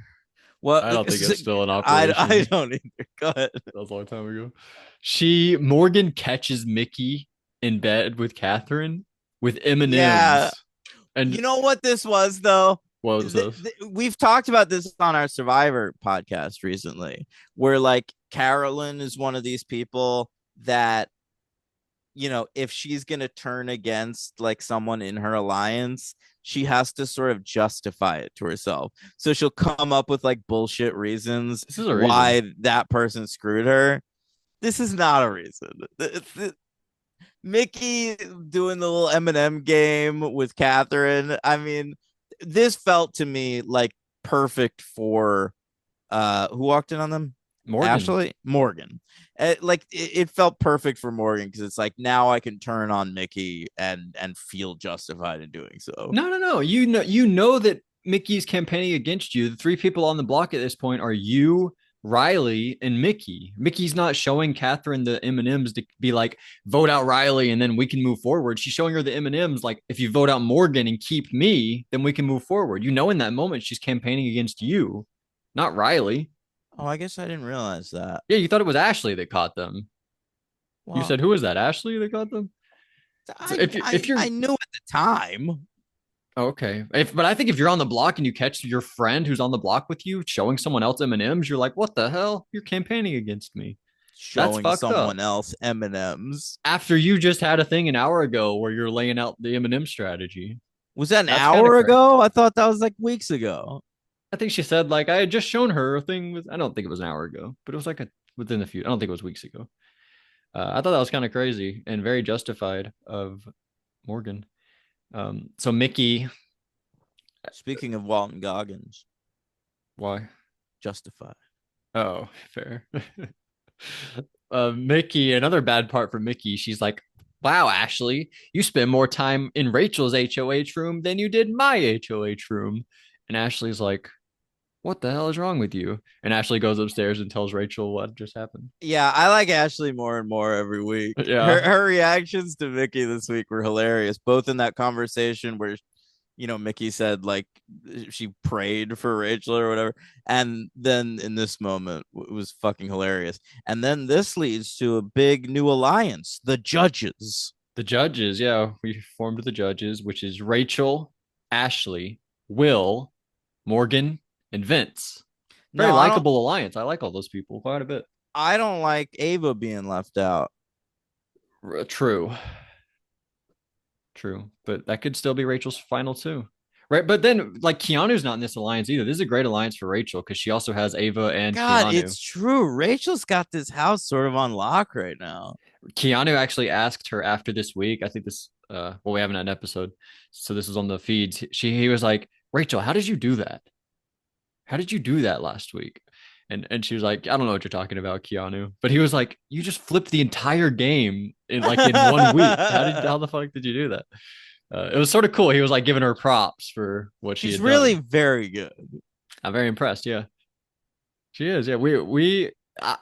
What? I don't think it's still an I operation. don't either. Go ahead. That was a long time ago. Morgan catches Mickey in bed with Catherine with Yeah. M&Ms. You And know what this was though? what was this? We've talked about this on our Survivor podcast recently, where like Carolyn is one of these people that, if she's going to turn against like someone in her alliance, she has to sort of justify it to herself. So she'll come up with like bullshit reasons This is a reason. why that person screwed her. This is not a reason. Mickey doing the little M&M game with Catherine. I mean, this felt to me like perfect for who walked in on them? Morgan. Ashley Morgan. It felt perfect for Morgan because it's like now I can turn on Mickey and feel justified in doing so. No. You know that Mickey's campaigning against you. The three people on the block at this point are you, Rylie, and Mickey. Mickey's not showing Catherine the M&Ms to be like, vote out Rylie and then we can move forward. She's showing her the M&Ms like, if you vote out Morgan and keep me, then we can move forward. You know, in that moment, she's campaigning against you, not Rylie. Oh, I guess I didn't realize that. Yeah, you thought it was Ashley that caught them. You Well, said, who is that? Ashley that caught them? So if you're I knew at the time. okay, but I think if you're on the block and you catch your friend who's on the block with you showing someone else M&Ms, you're like, what the hell? You're campaigning against me. That's Showing fucked up. someone else M&Ms. After you just had a thing an hour ago where you're laying out the M&M strategy. Was that an That's kind of hour crazy. ago? I thought that was like weeks ago. I think she said like I had just shown her a thing with. I don't think it was an hour ago, but it was like within a few. I don't think it was weeks ago. I thought that was kind of crazy and very justified of Morgan. So Mickey, Speaking of Walton Goggins, why? Justified. Oh, fair. Mickey, another bad part for Mickey. She's like, "Wow, Ashley, you spend more time in Rachel's HOH room than you did my HOH room." And Ashley's like, "What the hell is wrong with you?" And Ashley goes upstairs and tells Rachel what just happened. Yeah, I like Ashley more and more every week. Her Yeah, her reactions to Mickey this week were hilarious, both in that conversation where Mickey said like she prayed for Rachel or whatever, and then in this moment it was fucking hilarious. And then this leads to a big new alliance, the judges. The judges, yeah, we formed the judges, which is Rachel, Ashley, Will, Morgan, and Vince. Very No, likable alliance. I like all those people quite a bit. I don't like Ava being left out. True, true, but that could still be Rachel's final too, right? But then, like Keanu's not in this alliance either. This is a great alliance for Rachel because she also has Ava and God, Keanu. it's true. Rachel's got this house sort of on lock right now. Keanu actually asked her after this week. I think this. Well, we haven't had an episode, so this is on the feeds. He was like, Rachel, how did you do that? How did you do that last week? And she was like, I don't know what you're talking about, Keanu. But he was like, you just flipped the entire game in 1 week. How the fuck did you do that? It was sort of cool. He was like giving her props for what she She's had really done. very good. I'm very impressed. Yeah, she is. Yeah, I,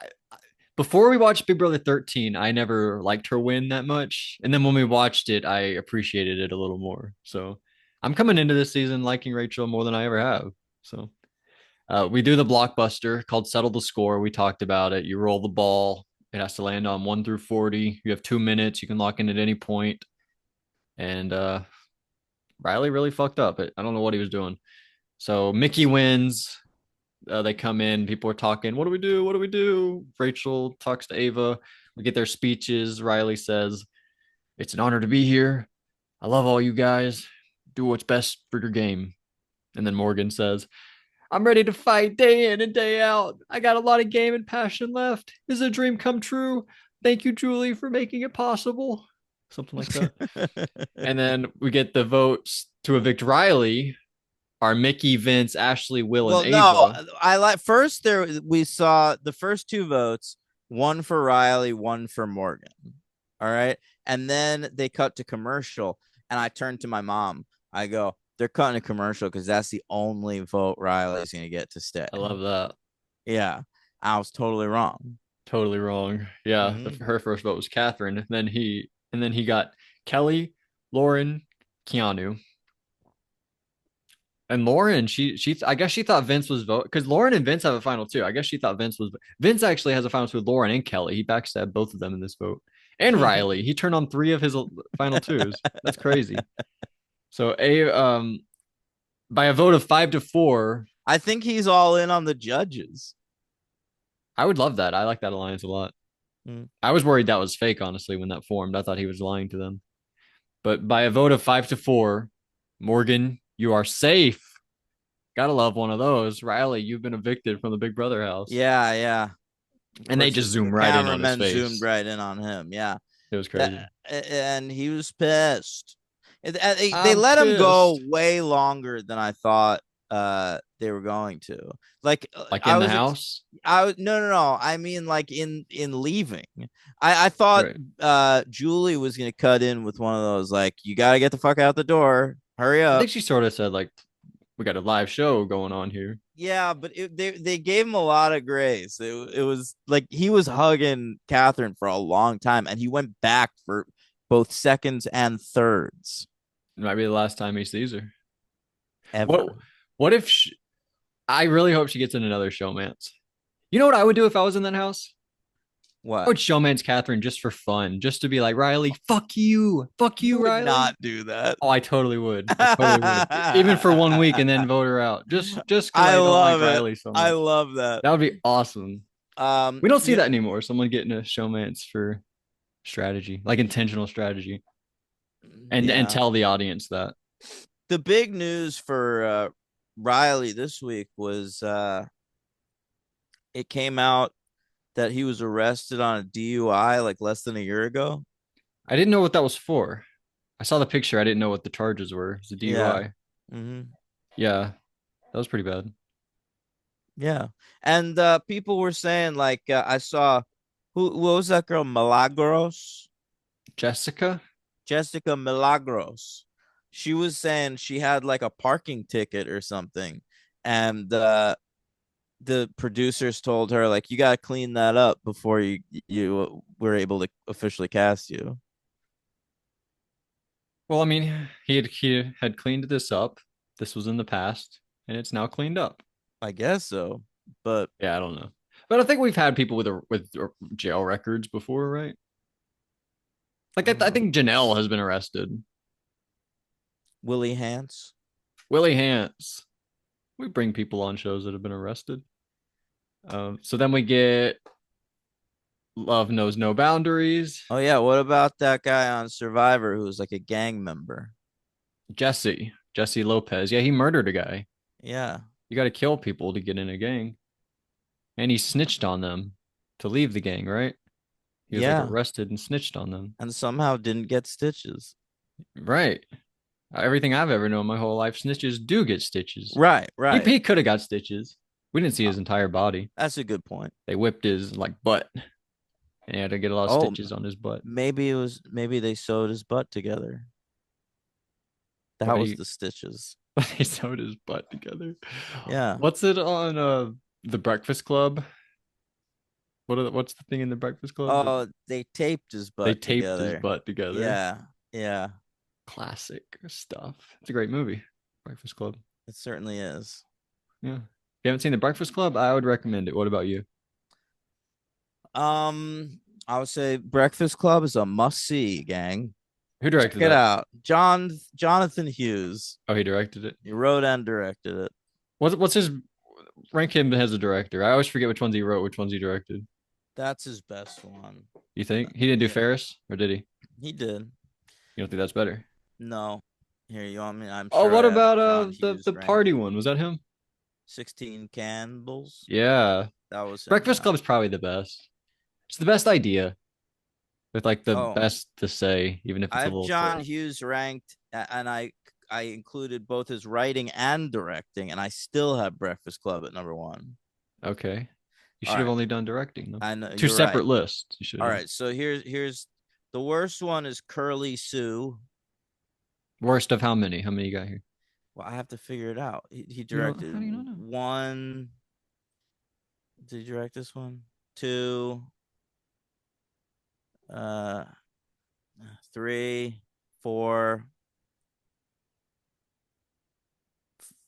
before we watched Big Brother 13, I never liked her win that much, and then when we watched it, I appreciated it a little more. So I'm coming into this season liking Rachel more than I ever have. So we do the blockbuster called Settle the Score. We talked about it. You roll the ball. It has to land on 1 through 40. You have 2 minutes. You can lock in at any point. And Rylie really fucked up. I don't know what he was doing. So Mickey wins. They come in. People are talking. What do we do? What do we do? Rachel talks to Ava. We get their speeches. Rylie says, it's an honor to be here. I love all you guys. Do what's best for your game. And then Morgan says, I'm ready to fight day in and day out. I got a lot of game and passion left. Is a dream come true? Thank you, Julie, for making it possible. Something like that. And then we get the votes to evict Rylie are Mickey, Vince, Ashley, Will, and Well, no, Ava. I like first there we saw the first two votes, one for Riley, one for Morgan. All right. And then they cut to commercial. And I turned to my mom. I go, they're cutting a commercial because that's the only vote Riley's gonna get to stay. I love that. Yeah. I was totally wrong. Totally wrong. Yeah, Mm-hmm. her first vote was Catherine. And then he got Kelly, Lauren, Keanu, and Lauren. She I guess she thought Vince was vote because Lauren and Vince have a final too. I guess she thought Vince actually has a final two with Lauren and Kelly. He backstabbed both of them in this vote. And Rylie, he turned on three of his final twos. That's crazy. So by a vote of 5-4, I think he's all in on the judges. I would love that. I like that alliance a lot. Mm. I was worried that was fake, honestly, when that formed. I thought he was lying to them. But by a vote of 5-4, Morgan, you are safe. Gotta love one of those. Rylie, you've been evicted from the Big Brother house. Yeah, yeah. Of And they course, just the zoom right in on his cameraman zoomed face. right in on him. Yeah. It was crazy. And he was pissed. They I'm let him go pissed. way longer than I thought they were going to. Like Like in the house? I was no. I mean like in leaving. I thought Right. Julie was gonna cut in with one of those like you gotta get the fuck out the door. Hurry I up. think she sort of said, like, we got a live show going on here. Yeah, but they gave him a lot of grace. It was like he was hugging Catherine for a long time, and he went back for both seconds and thirds It might be the last time he sees her. What ever. what if I really hope she gets in another showmance. You know what I would do if I was in that house? I What? would showmance Catherine just for fun, just to be like, Rylie, fuck You you, would Rylie. not do that. Oh, I totally would. I totally would. Even for 1 week and then vote her out. Just because I I don't like love it. Rylie so I much. love that. That would be awesome. We don't see Yeah, that anymore. Someone getting a showmance for strategy, like intentional strategy. And yeah. tell the audience that. The big news for Riley this week was it came out that he was arrested on a DUI like less than a year ago. I didn't know what that was for. I saw the picture. I didn't know what the charges were. It's a Yeah. DUI. Hmm. Yeah, that was pretty bad. Yeah. And people were saying like I saw what was that girl Milagros? Jessica? Jessica Milagros. She was saying she had like a parking ticket or something and the producers told her like you got to clean that up before you were able to officially cast you. Well, I mean, he had cleaned this up. This was in the past, and it's now cleaned up. I guess so. But Yeah, I don't know, but I think we've had people with jail records before, right? Like I think Janelle has been arrested. Willie Hance. Willie Hance. We bring people on shows that have been arrested. So then we get Love Knows No Boundaries. Oh yeah, what about that guy on Survivor who was like a gang member? Jesse Lopez. Yeah, he murdered a guy. Yeah. You got to kill people to get in a gang. And he snitched on them to leave the gang, right? He was like Yeah. arrested and snitched on them. And somehow didn't get stitches. Right. Everything I've ever known my whole life, snitches do get stitches. Right, He, right. he could have got stitches. We didn't see Uh, his entire body. That's a good point. They whipped his like butt. And he had to get a lot of Oh, stitches on his butt. maybe they sewed his butt together. What That was he the stitches. he sewed his butt together. Yeah. What's it on the Breakfast Club? What's the thing in the Breakfast Club that Oh, they taped his they butt taped his together. butt together? Yeah. Yeah. Classic stuff. It's a great movie, Breakfast Club. It certainly is. Yeah. If you haven't seen the Breakfast Club, I would recommend it. What about you? I would say Breakfast Club is a must see, gang. Who Check directed it that? out. Jonathan Hughes. Oh, he directed it. He wrote and directed it. What's his rank him as a director? I always forget which ones he wrote, which ones he directed. That's his best one. You think he didn't do Yeah, Ferris, or did he? he did. You don't think that's better? No. Here, you want me? I'm Oh, sure what I have about John the Hughes the ranked party one? Was that him? 16 Candles. Yeah. That was him, Breakfast yeah. Club is probably the best. It's the best idea with like the Oh, best to say, even if I it's a have little John short. Hughes ranked, and I included both his writing and directing, and I still have Breakfast Club at number one. Okay. You All should have right, only done directing though. I know Two you're right. separate lists. You should All have. right, so here's the worst one is Curly Sue. Worst of how many? How many you got here? Well, I have to figure it out. He You know, directed how do you not know? one. Did he direct this one? Two, uh, three, four,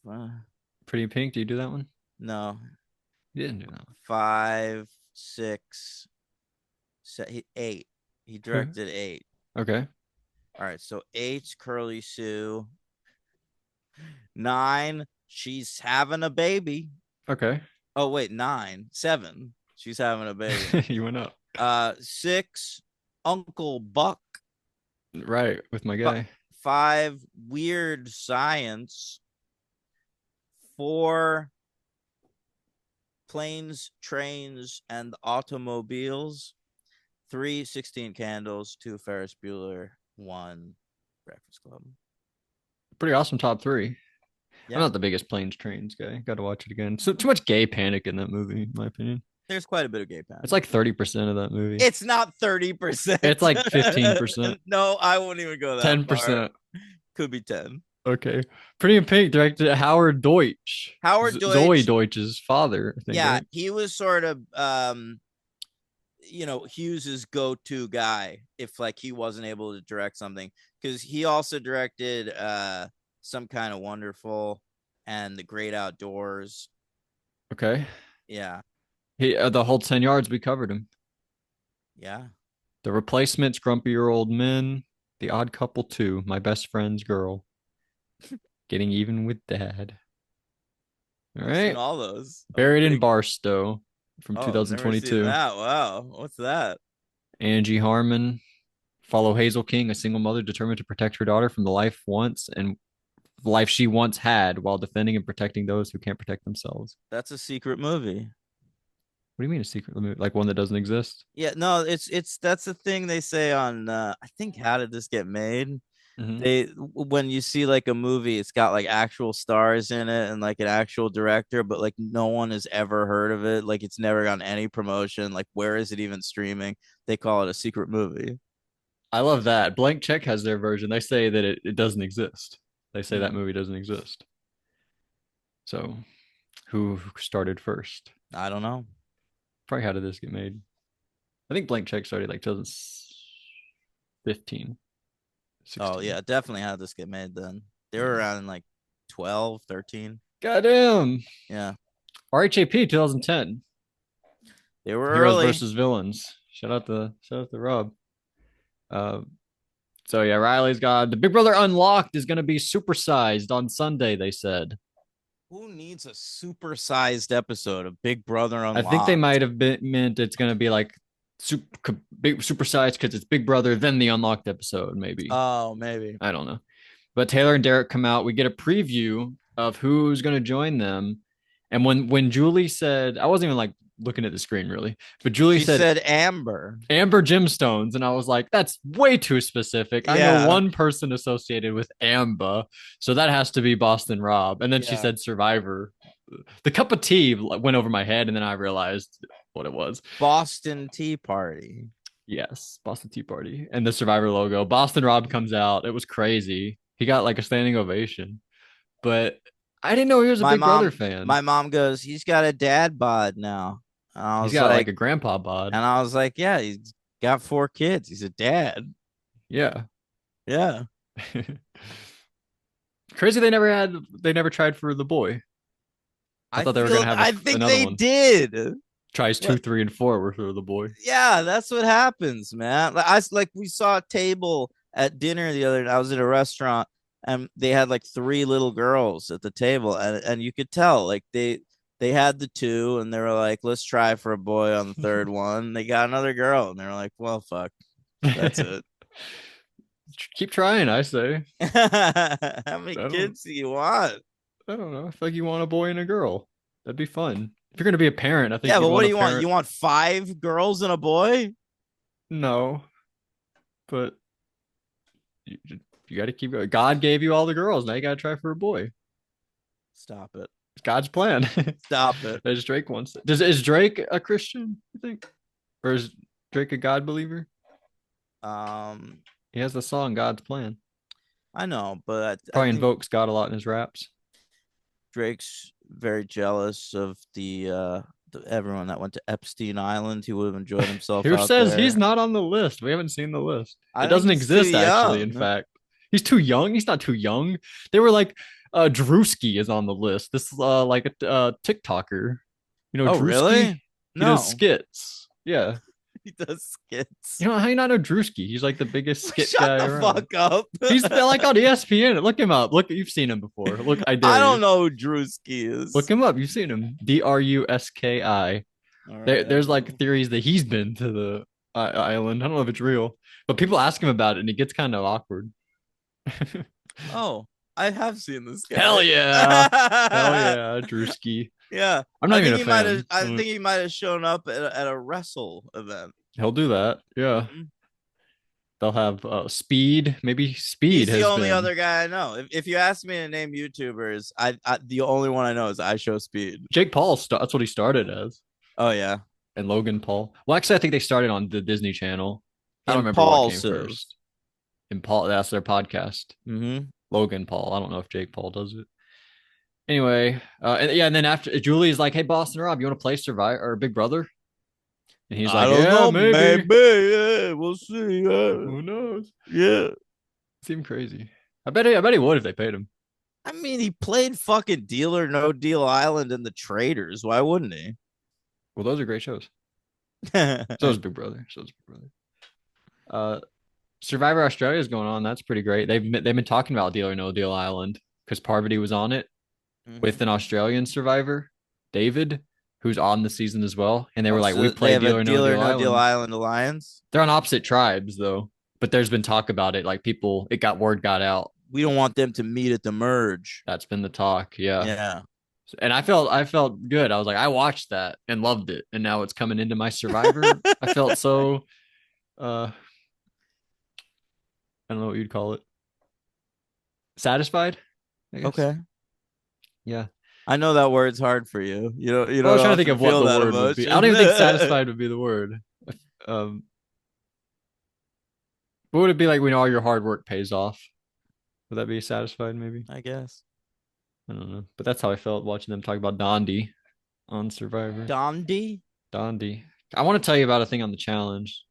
uh, Pretty Pink, do you do that one? no, You didn't do that five, six, eight. He one. directed eight. Okay. All right, so eight's Curly Sue. Nine, she's having a baby. Okay. Oh wait, nine, seven, she's having a baby. You went up. Six, Uncle Buck. Right, with my guy. Five, Weird Science. Four, Planes, Trains, and Automobiles. Three, 16 Candles. Two, Ferris Bueller. One, Breakfast Club. Pretty awesome top three. I'm Yeah, not the biggest planes trains guy. Got to watch it again. So too much gay panic in that movie, in my opinion. there's quite a bit of gay It's panic. like 30% of that movie. It's not 30%. It's like 15%, No, I wouldn't even go that far. 10%. Could be 10. Okay. Pretty in Pink directed Howard Deutsch. Howard Zoe Deutsch, Deutsch's father, I think, yeah, right? he was sort of Hughes's go-to guy if like he wasn't able to direct something, because he also directed Some Kind of Wonderful and The Great Outdoors. Okay. Yeah, He the whole 10 yards we covered him. yeah. The Replacements, Grumpy Year Old Men, The Odd Couple 2, My Best Friend's Girl, Getting Even with Dad. All I've seen right. all those. I'm a Buried in big. Barstow from Oh, never seen 2022. that. Wow, what's that? Angie Harmon, follow Hazel King, a single mother determined to protect her daughter from the life she once had while defending and protecting those who can't protect themselves. That's a secret movie. What do you mean a secret movie? Like one that doesn't exist? Yeah, no, it's that's the thing they say on I think How Did This Get Made? Mm-hmm. They When you see like a movie, it's got like actual stars in it and like an actual director, but like no one has ever heard of it. Like it's never gotten any promotion. Like where is it even streaming? They call it a secret movie. I love that. Blank Check has their version. They say that it doesn't exist. They say that Hmm. movie doesn't exist. So who started first? I don't know. Probably how did this get made? I think Blank Check started like 2015, Oh 16. yeah, definitely How Did This Get Made then. They were Yeah. around in like 12, 13. Goddamn. Yeah, RHAP 2010. they were Heroes early. versus Villains. Shout out to Rob. Uh, so yeah, Riley's got the Big Brother Unlocked is going to be supersized on Sunday. They said. Who needs a supersized episode of Big Brother I think they Unlocked? might have been meant it's going to be like big supersized because it's Big Brother, then the Unlocked episode. Maybe Oh, maybe. I don't know. But Taylor and Derek come out. We get a preview of who's going to join them. And when Julie said, I wasn't even like looking at the screen really, but Julie She said said Amber. Amber Gemstones, and I was like, that's way too specific. I know Yeah. one person associated with Amber, so that has to be Boston Rob. And then she Yeah. said Survivor. The cup of tea went over my head, and then I realized what it was. Boston Tea Party. Yes, Boston Tea Party and the Survivor logo. Boston Rob comes out. It was crazy. He got like a standing ovation, but I didn't know he was a My Big Brother mom, fan. my mom goes, he's got a dad bod now. And I He's was got like like, a grandpa bod. yeah, he's got 4 kids. He's a dad. Yeah. Yeah. Crazy they never tried for the boy. I thought they were gonna have I think another they one. did. Tries two, What? 3, and 4 were for the boy. Yeah, that's what happens, man. Like we saw a table at dinner the other night. I was at a restaurant and they had like 3 little girls at the table, and you could tell like they had the two and they were like, let's try for a boy on the third one. They got another girl and they were like, well, fuck, that's it. Keep trying, I say. How many I don't kids do you want? I don't know. I feel like you want a boy and a girl. That'd be fun. If you're gonna be a parent, I think Yeah, you'd but what want do a you want? parent. You want 5 girls and a boy? No, but you, you got to keep going. God gave you all the girls. Now you got to try for a boy. Stop it. It's God's plan. Stop it. As Drake wants. Is Drake a Christian? You think, or is Drake a God believer? Um, He has the song God's Plan. I know, but I Probably think invokes God a lot in his raps. Drake's very jealous of everyone that went to Epstein Island. He would have enjoyed himself Who out says he's there. not on the list? We haven't seen the list. It I think doesn't he's too exist actually, in young. fact. He's too young. He's not too young. They were like Drewski is on the list. This like a TikToker. You know Oh, Drewski? really? He does No, skits. Yeah. he does skits. You know how you not know Drewski? He's like the biggest skit Shut guy the around. fuck up. He's like on ESPN. Look him up. Look, you've seen him before. Look, I I dare don't you. know who Drewski Look is. him up. You've seen him. Druski. All right, I There's like will. theories that he's been to the island. I don't know if it's real, but people ask him about it, and it gets kind of awkward. Oh, I have seen this Hell guy. yeah, hell yeah, Drewski. Yeah, I'm not even a fan. I think he might have shown up at a wrestle event. He'll do that. Yeah, Mhm. they'll have Speed. Maybe Speed He's the has only been other guy I know. If you ask me to name YouTubers, I the only one I know is I Show Speed. Jake Paul. That's what he started as, Oh yeah, and Logan Paul. Well, actually, I think they started on the Disney Channel. I don't remember what came impulsive. first. And Paul, that's their podcast. Mm-hmm. Logan Paul. I don't know if Jake Paul does it. Anyway, and yeah, and then after Julie's like, "Hey, Boston Rob, you want to play Survivor or Big Brother?" And he's I like, don't "Yeah, know, maybe. maybe. Yeah, we'll see. Who knows?" Yeah. Seemed crazy. I bet he would if they paid him. I mean, he played fucking Deal or No Deal Island and The Traders. Why wouldn't he? Well, those are great shows. So is Big Brother. So is Big Brother. Uh, Survivor Australia is going on. That's pretty great. They've been talking about Deal or No Deal Island because Parvati was on it with an Australian survivor, David, who's on the season as well. And they were Oh, like, "We so they play have a Deal or No Deal or Deal No Deal Island." Island alliance. They're on opposite tribes though, but there's been talk about it. Like people, word got out. We don't want them to meet at the merge. That's been the talk. Yeah. Yeah. And I felt good. I was like, I watched that and loved it. And now it's coming into my Survivor. I felt so I don't know what you'd call it. Satisfied, I guess. Okay. Yeah. I know that word's hard for you. You Well, I don't was trying to think often of what feel the that word would be. I emotion. don't even think satisfied would be the word. Um, what would it be like when all your hard work pays off? Would that be satisfied, maybe? I guess. I don't know. But that's how I felt watching them talk about Dondi on Survivor. Dondi? Dondi. I want to tell you about a thing on the challenge.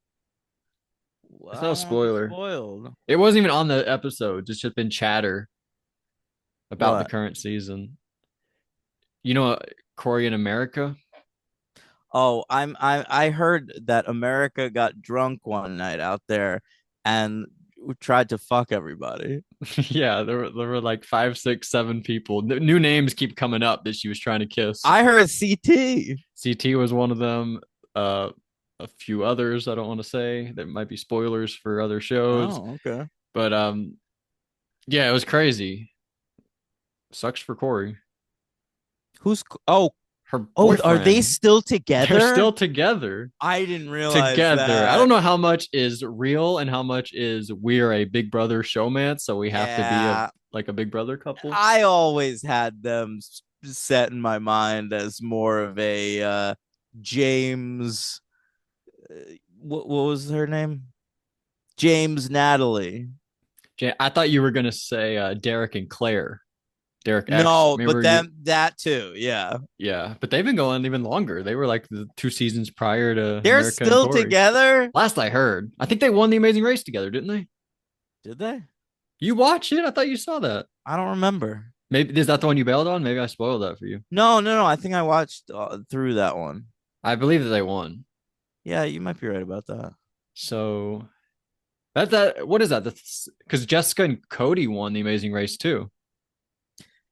Well, It's I not a don't want to be spoiler. spoiled. It wasn't even on the episode. It's just been chatter about the What? current season. You know, Corey in America? Oh, I heard that America got drunk one night out there and tried to fuck everybody. Yeah, there were like five, six, seven people. New names keep coming up that she was trying to kiss. I heard CT. CT was one of them. Uh, a few others I don't want to say. There might be spoilers for other shows, Oh, okay. but yeah, it was crazy. Sucks for Corey. Who's oh Her are they boyfriend. still They're together? still together. I didn't realize Together. I don't that. know how much is real and how much is we're a Big Brother showman, so we have to be a Yeah, like a Big Brother couple. I always had them set in my mind as more of a James. What was her name? James Natalie. I thought you were gonna say Derek and Claire. Derek X. No, but Remember you? then that too. Yeah, Yeah, but they've been going even longer. They were like the 2 seasons prior to they're America and still Corey. together. Last I heard, I think they won the Amazing Race together, didn't they? Did they? You watch it? I thought you saw that. I don't remember. Maybe is that the one you bailed on? Maybe I spoiled that for you. No, no, no. I think I watched through that one. I believe that they won. Yeah, you might be right about that. So that what is that? Because Jessica and Cody won the Amazing Race too.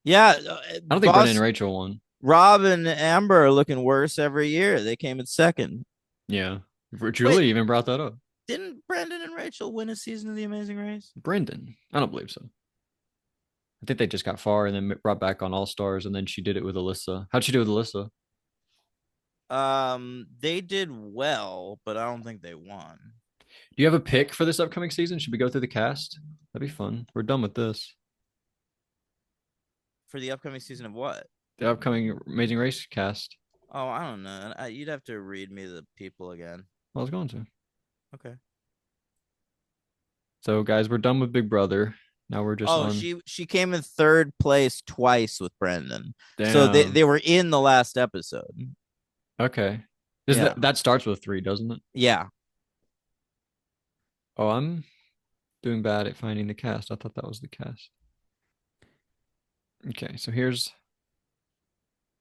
Yeah, I don't think Brendan Boss and Rachel won. Rob and Amber are looking worse every year. They came in second. Yeah, Wait, Julie even brought that up. didn't Brandon and Rachel win a season of The Amazing Race? Brendan, I don't believe so. I think they just got far and then brought back on All Stars, and then she did it with Alyssa. How'd she do with Alyssa? They did well, but I don't think they won. Do you have a pick for this upcoming season? Should we go through the cast? That'd be fun. We're done with this. For the upcoming season of what? The upcoming Amazing Race cast. Oh, I don't know. You'd have to read me the people again. I was going to. Okay. So, guys, we're done with Big Brother. Now we're just Oh, on. she came in third place twice with Brendan. So Damn. they were in the last episode. Okay. Yeah. That starts with 3, doesn't it? Yeah. Oh, I'm doing bad at finding the cast. I thought that was the cast. Okay, so here's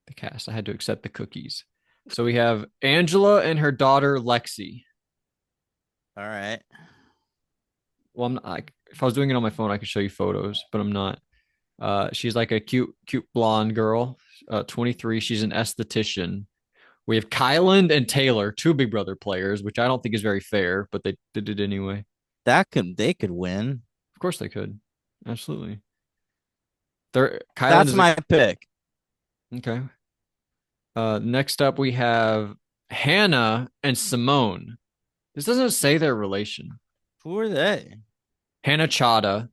the cast. I had to accept the cookies. So we have Angela and her daughter Lexi. All right. Well, if I was doing it on my phone, I could show you photos, but I'm not. She's like a cute blonde girl, 23. She's an esthetician. We have Kyland and Taylor, 2 Big Brother players, which I don't think is very fair, but they did it anyway. They could win. Of course they could. Absolutely. Kyland That's my pick. okay. Next up we have Hannah and Simone. This doesn't say their relation. Who are they? Hannah Chada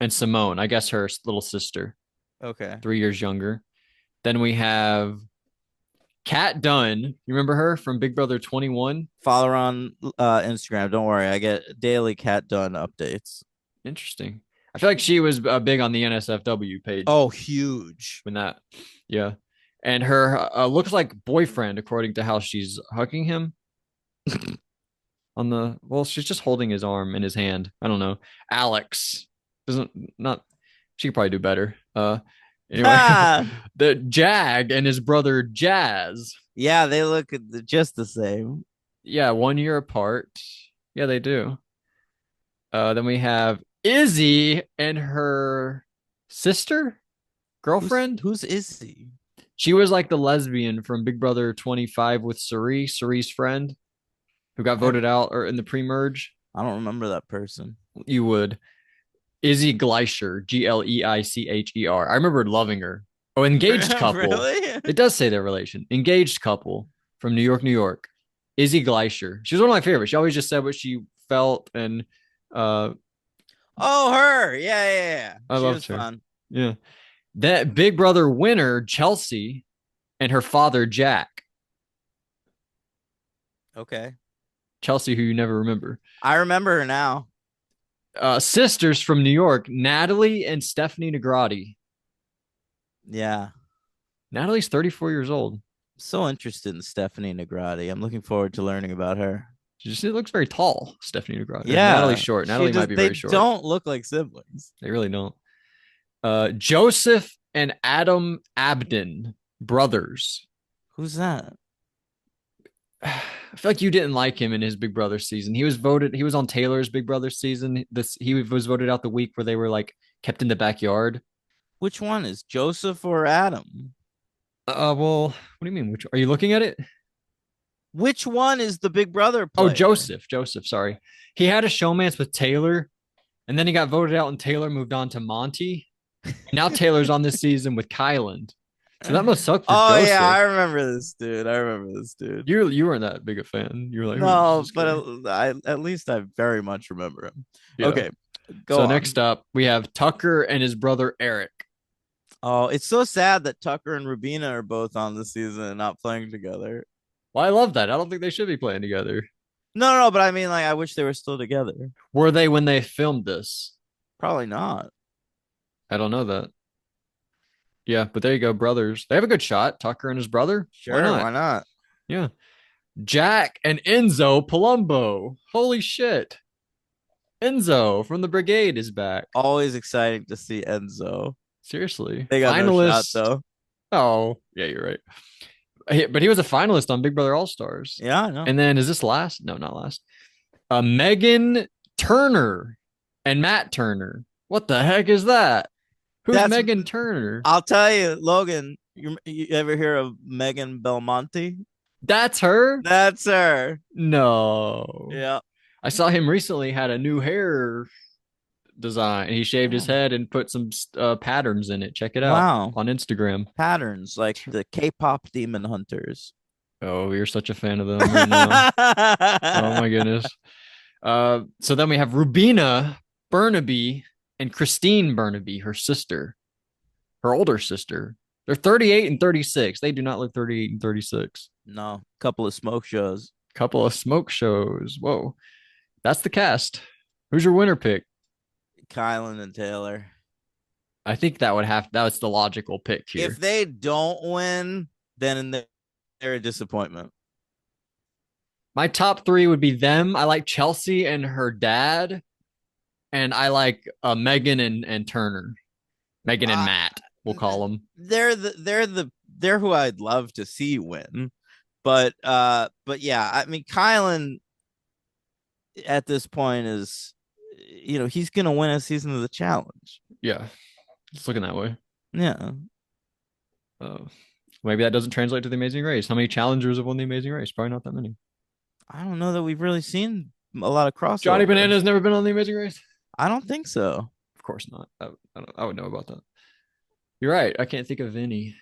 and Simone, I guess her little sister, Okay. 3 years younger. Then we have Kat Dunn. You remember her from Big Brother 21? Follow her on Instagram. Don't worry. I get daily Cat Dunn updates. Interesting. I feel like she was big on the NSFW page. Oh, huge. When that, yeah. And her looks like boyfriend, according to how she's hugging him. She's just holding his arm in his hand. I don't know. Alex doesn't not. She could probably do better. Anyway, the Jag and his brother Jazz. Yeah, they look just the same. Yeah, 1 year apart. Yeah, they do. Then we have Izzy and her sister, girlfriend. Who's Izzy? She was like the lesbian from Big Brother 25 with Cerie's friend, who got voted out or in the pre-merge. I don't remember that person. You would. Izzy Gleicher, Gleicher. I remember loving her. Oh, engaged couple. Really? It does say their relation. Engaged couple from New York, New York. Izzy Gleicher. She was one of my favorites. She always just said what she felt and oh, her. Yeah. I she loved was her. fun. Yeah. That Big Brother winner, Chelsea, and her father, Jack. Okay. Chelsea, who you never remember. I remember her now. Sisters from New York, Natalie and Stephanie Negrati. Yeah. Natalie's 34 years old. So interested in Stephanie Negrati. I'm looking forward to learning about her. She looks very tall, Stephanie Negrati. Yeah. Natalie's short. Natalie might be very short. They don't look like siblings. They really don't. Joseph and Adam Abden, brothers. Who's that? I feel like you didn't like him in his Big Brother season. He was voted. He was on Taylor's Big Brother season. This he was voted out the week where they were like kept in the backyard. Which one is Joseph or Adam? Well, what do you mean? Which are you looking at it? Which one is the Big Brother Oh, player? Joseph. Joseph. Sorry, he had a showmance with Taylor, and then he got voted out, and Taylor moved on to Monty. Now Taylor's on this season with Kyland. So that must suck for Oh yeah, Joseph. I remember this dude. I remember this dude. You weren't that big a fan. You were like, who's No, this but guy? at least I very much remember him. Yeah. Okay, go So on. next up, we have Tucker and his brother Eric. Oh, it's so sad that Tucker and Rubina are both on the season and not playing together. Well, I love that. I don't think they should be playing together. No, no, no, but I mean, like, I wish they were still together. Were they when they filmed this? Probably not. I don't know that. Yeah, but there you go, brothers. They have a good shot. Tucker and his brother. Why Sure, not? why not? Yeah. Jack and Enzo Palumbo. Holy shit. Enzo from the Brigade is back. Always exciting to see Enzo. Seriously. They got no shot Finalist. though. Oh, yeah, you're right. But he was a finalist on Big Brother All Stars. Yeah, I know. And then is this last? No, not last. Megan Turner and Matt Turner. What the heck is that? Who's That's Megan Turner? I'll tell you, Logan. You ever hear of Megan Belmonte? That's her? That's her. No. Yeah. I saw him recently had a new hair design. He shaved his Oh, head and put some patterns in it. Check it out wow. on Instagram. Patterns like the K-pop Demon Hunters. Oh, you're such a fan of them right now. Oh my goodness. So then we have Rubina Burnaby and Christine Burnaby, her sister, her older sister. They're 38 and 36. They do not look 38 and 36. No, couple of smoke shows. Couple of smoke shows. Whoa. That's the cast. Who's your winner pick? Kylan and Taylor. I think that's the logical pick If here. they don't win, then they're a disappointment. My top three would be them. I like Chelsea and her dad, and I like Megan and Turner. Megan and Uh, Matt, we'll call them. they're who I'd love to see win. But yeah, I mean Kylan at this point is he's gonna win a season of the challenge. Yeah, it's looking that way. Yeah. Uh, Maybe that doesn't translate to the Amazing Race. How many challengers have won the Amazing Race? Probably not that many. I don't know that we've really seen a lot of Johnny crossover. Banana's never been on the Amazing Race. I don't think so. Of course not. I would know about that. You're right. I can't think of any.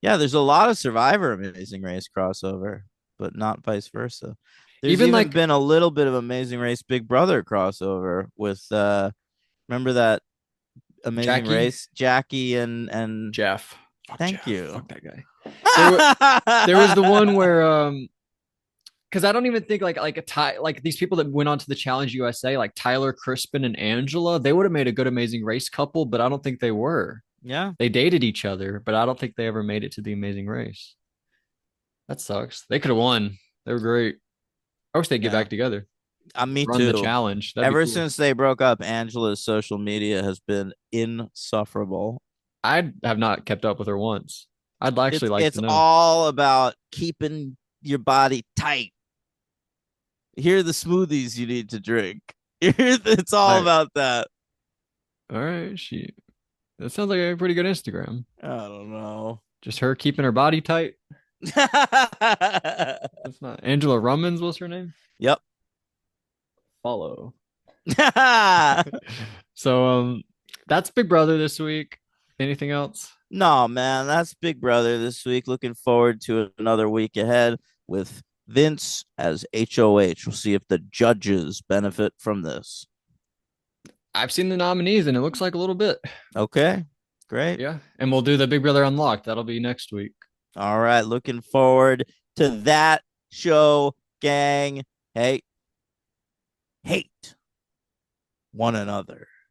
Yeah, there's a lot of Survivor Amazing Race crossover, but not vice versa. There's Even even like been a little bit of Amazing Race Big Brother crossover with remember that Amazing Jackie, Race Jackie and Jeff. Fuck thank Jeff. you. Fuck that guy. There was the one where because I don't even think like a tie like these people that went on to the Challenge USA like Tyler Crispin and Angela they would have made a good Amazing Race couple, but I don't think they were. Yeah. They dated each other, but I don't think they ever made it to the Amazing Race. That sucks. They could have won. They were great. I wish they'd get Yeah. back together. Me Run the too. challenge. That'd be Ever cool. since they broke up, Angela's social media has been insufferable. I have not kept up with her once. I'd actually like It's to know. all about keeping your body tight. Here are the smoothies you need to drink. It's all I, about that. all right, that sounds like a pretty good Instagram. I don't know. Just her keeping her body tight. That's not Angela Rummins. What's her name? Yep. Follow. So that's Big Brother this week. Anything else? No, man, that's Big Brother this week. Looking forward to another week ahead with Vince as HOH. We'll see if the judges benefit from this. I've seen the nominees and it looks like a little bit. Okay, great. Yeah. And we'll do the Big Brother Unlocked. That'll be next week. All right, looking forward to that show, gang. Hey, hate one another.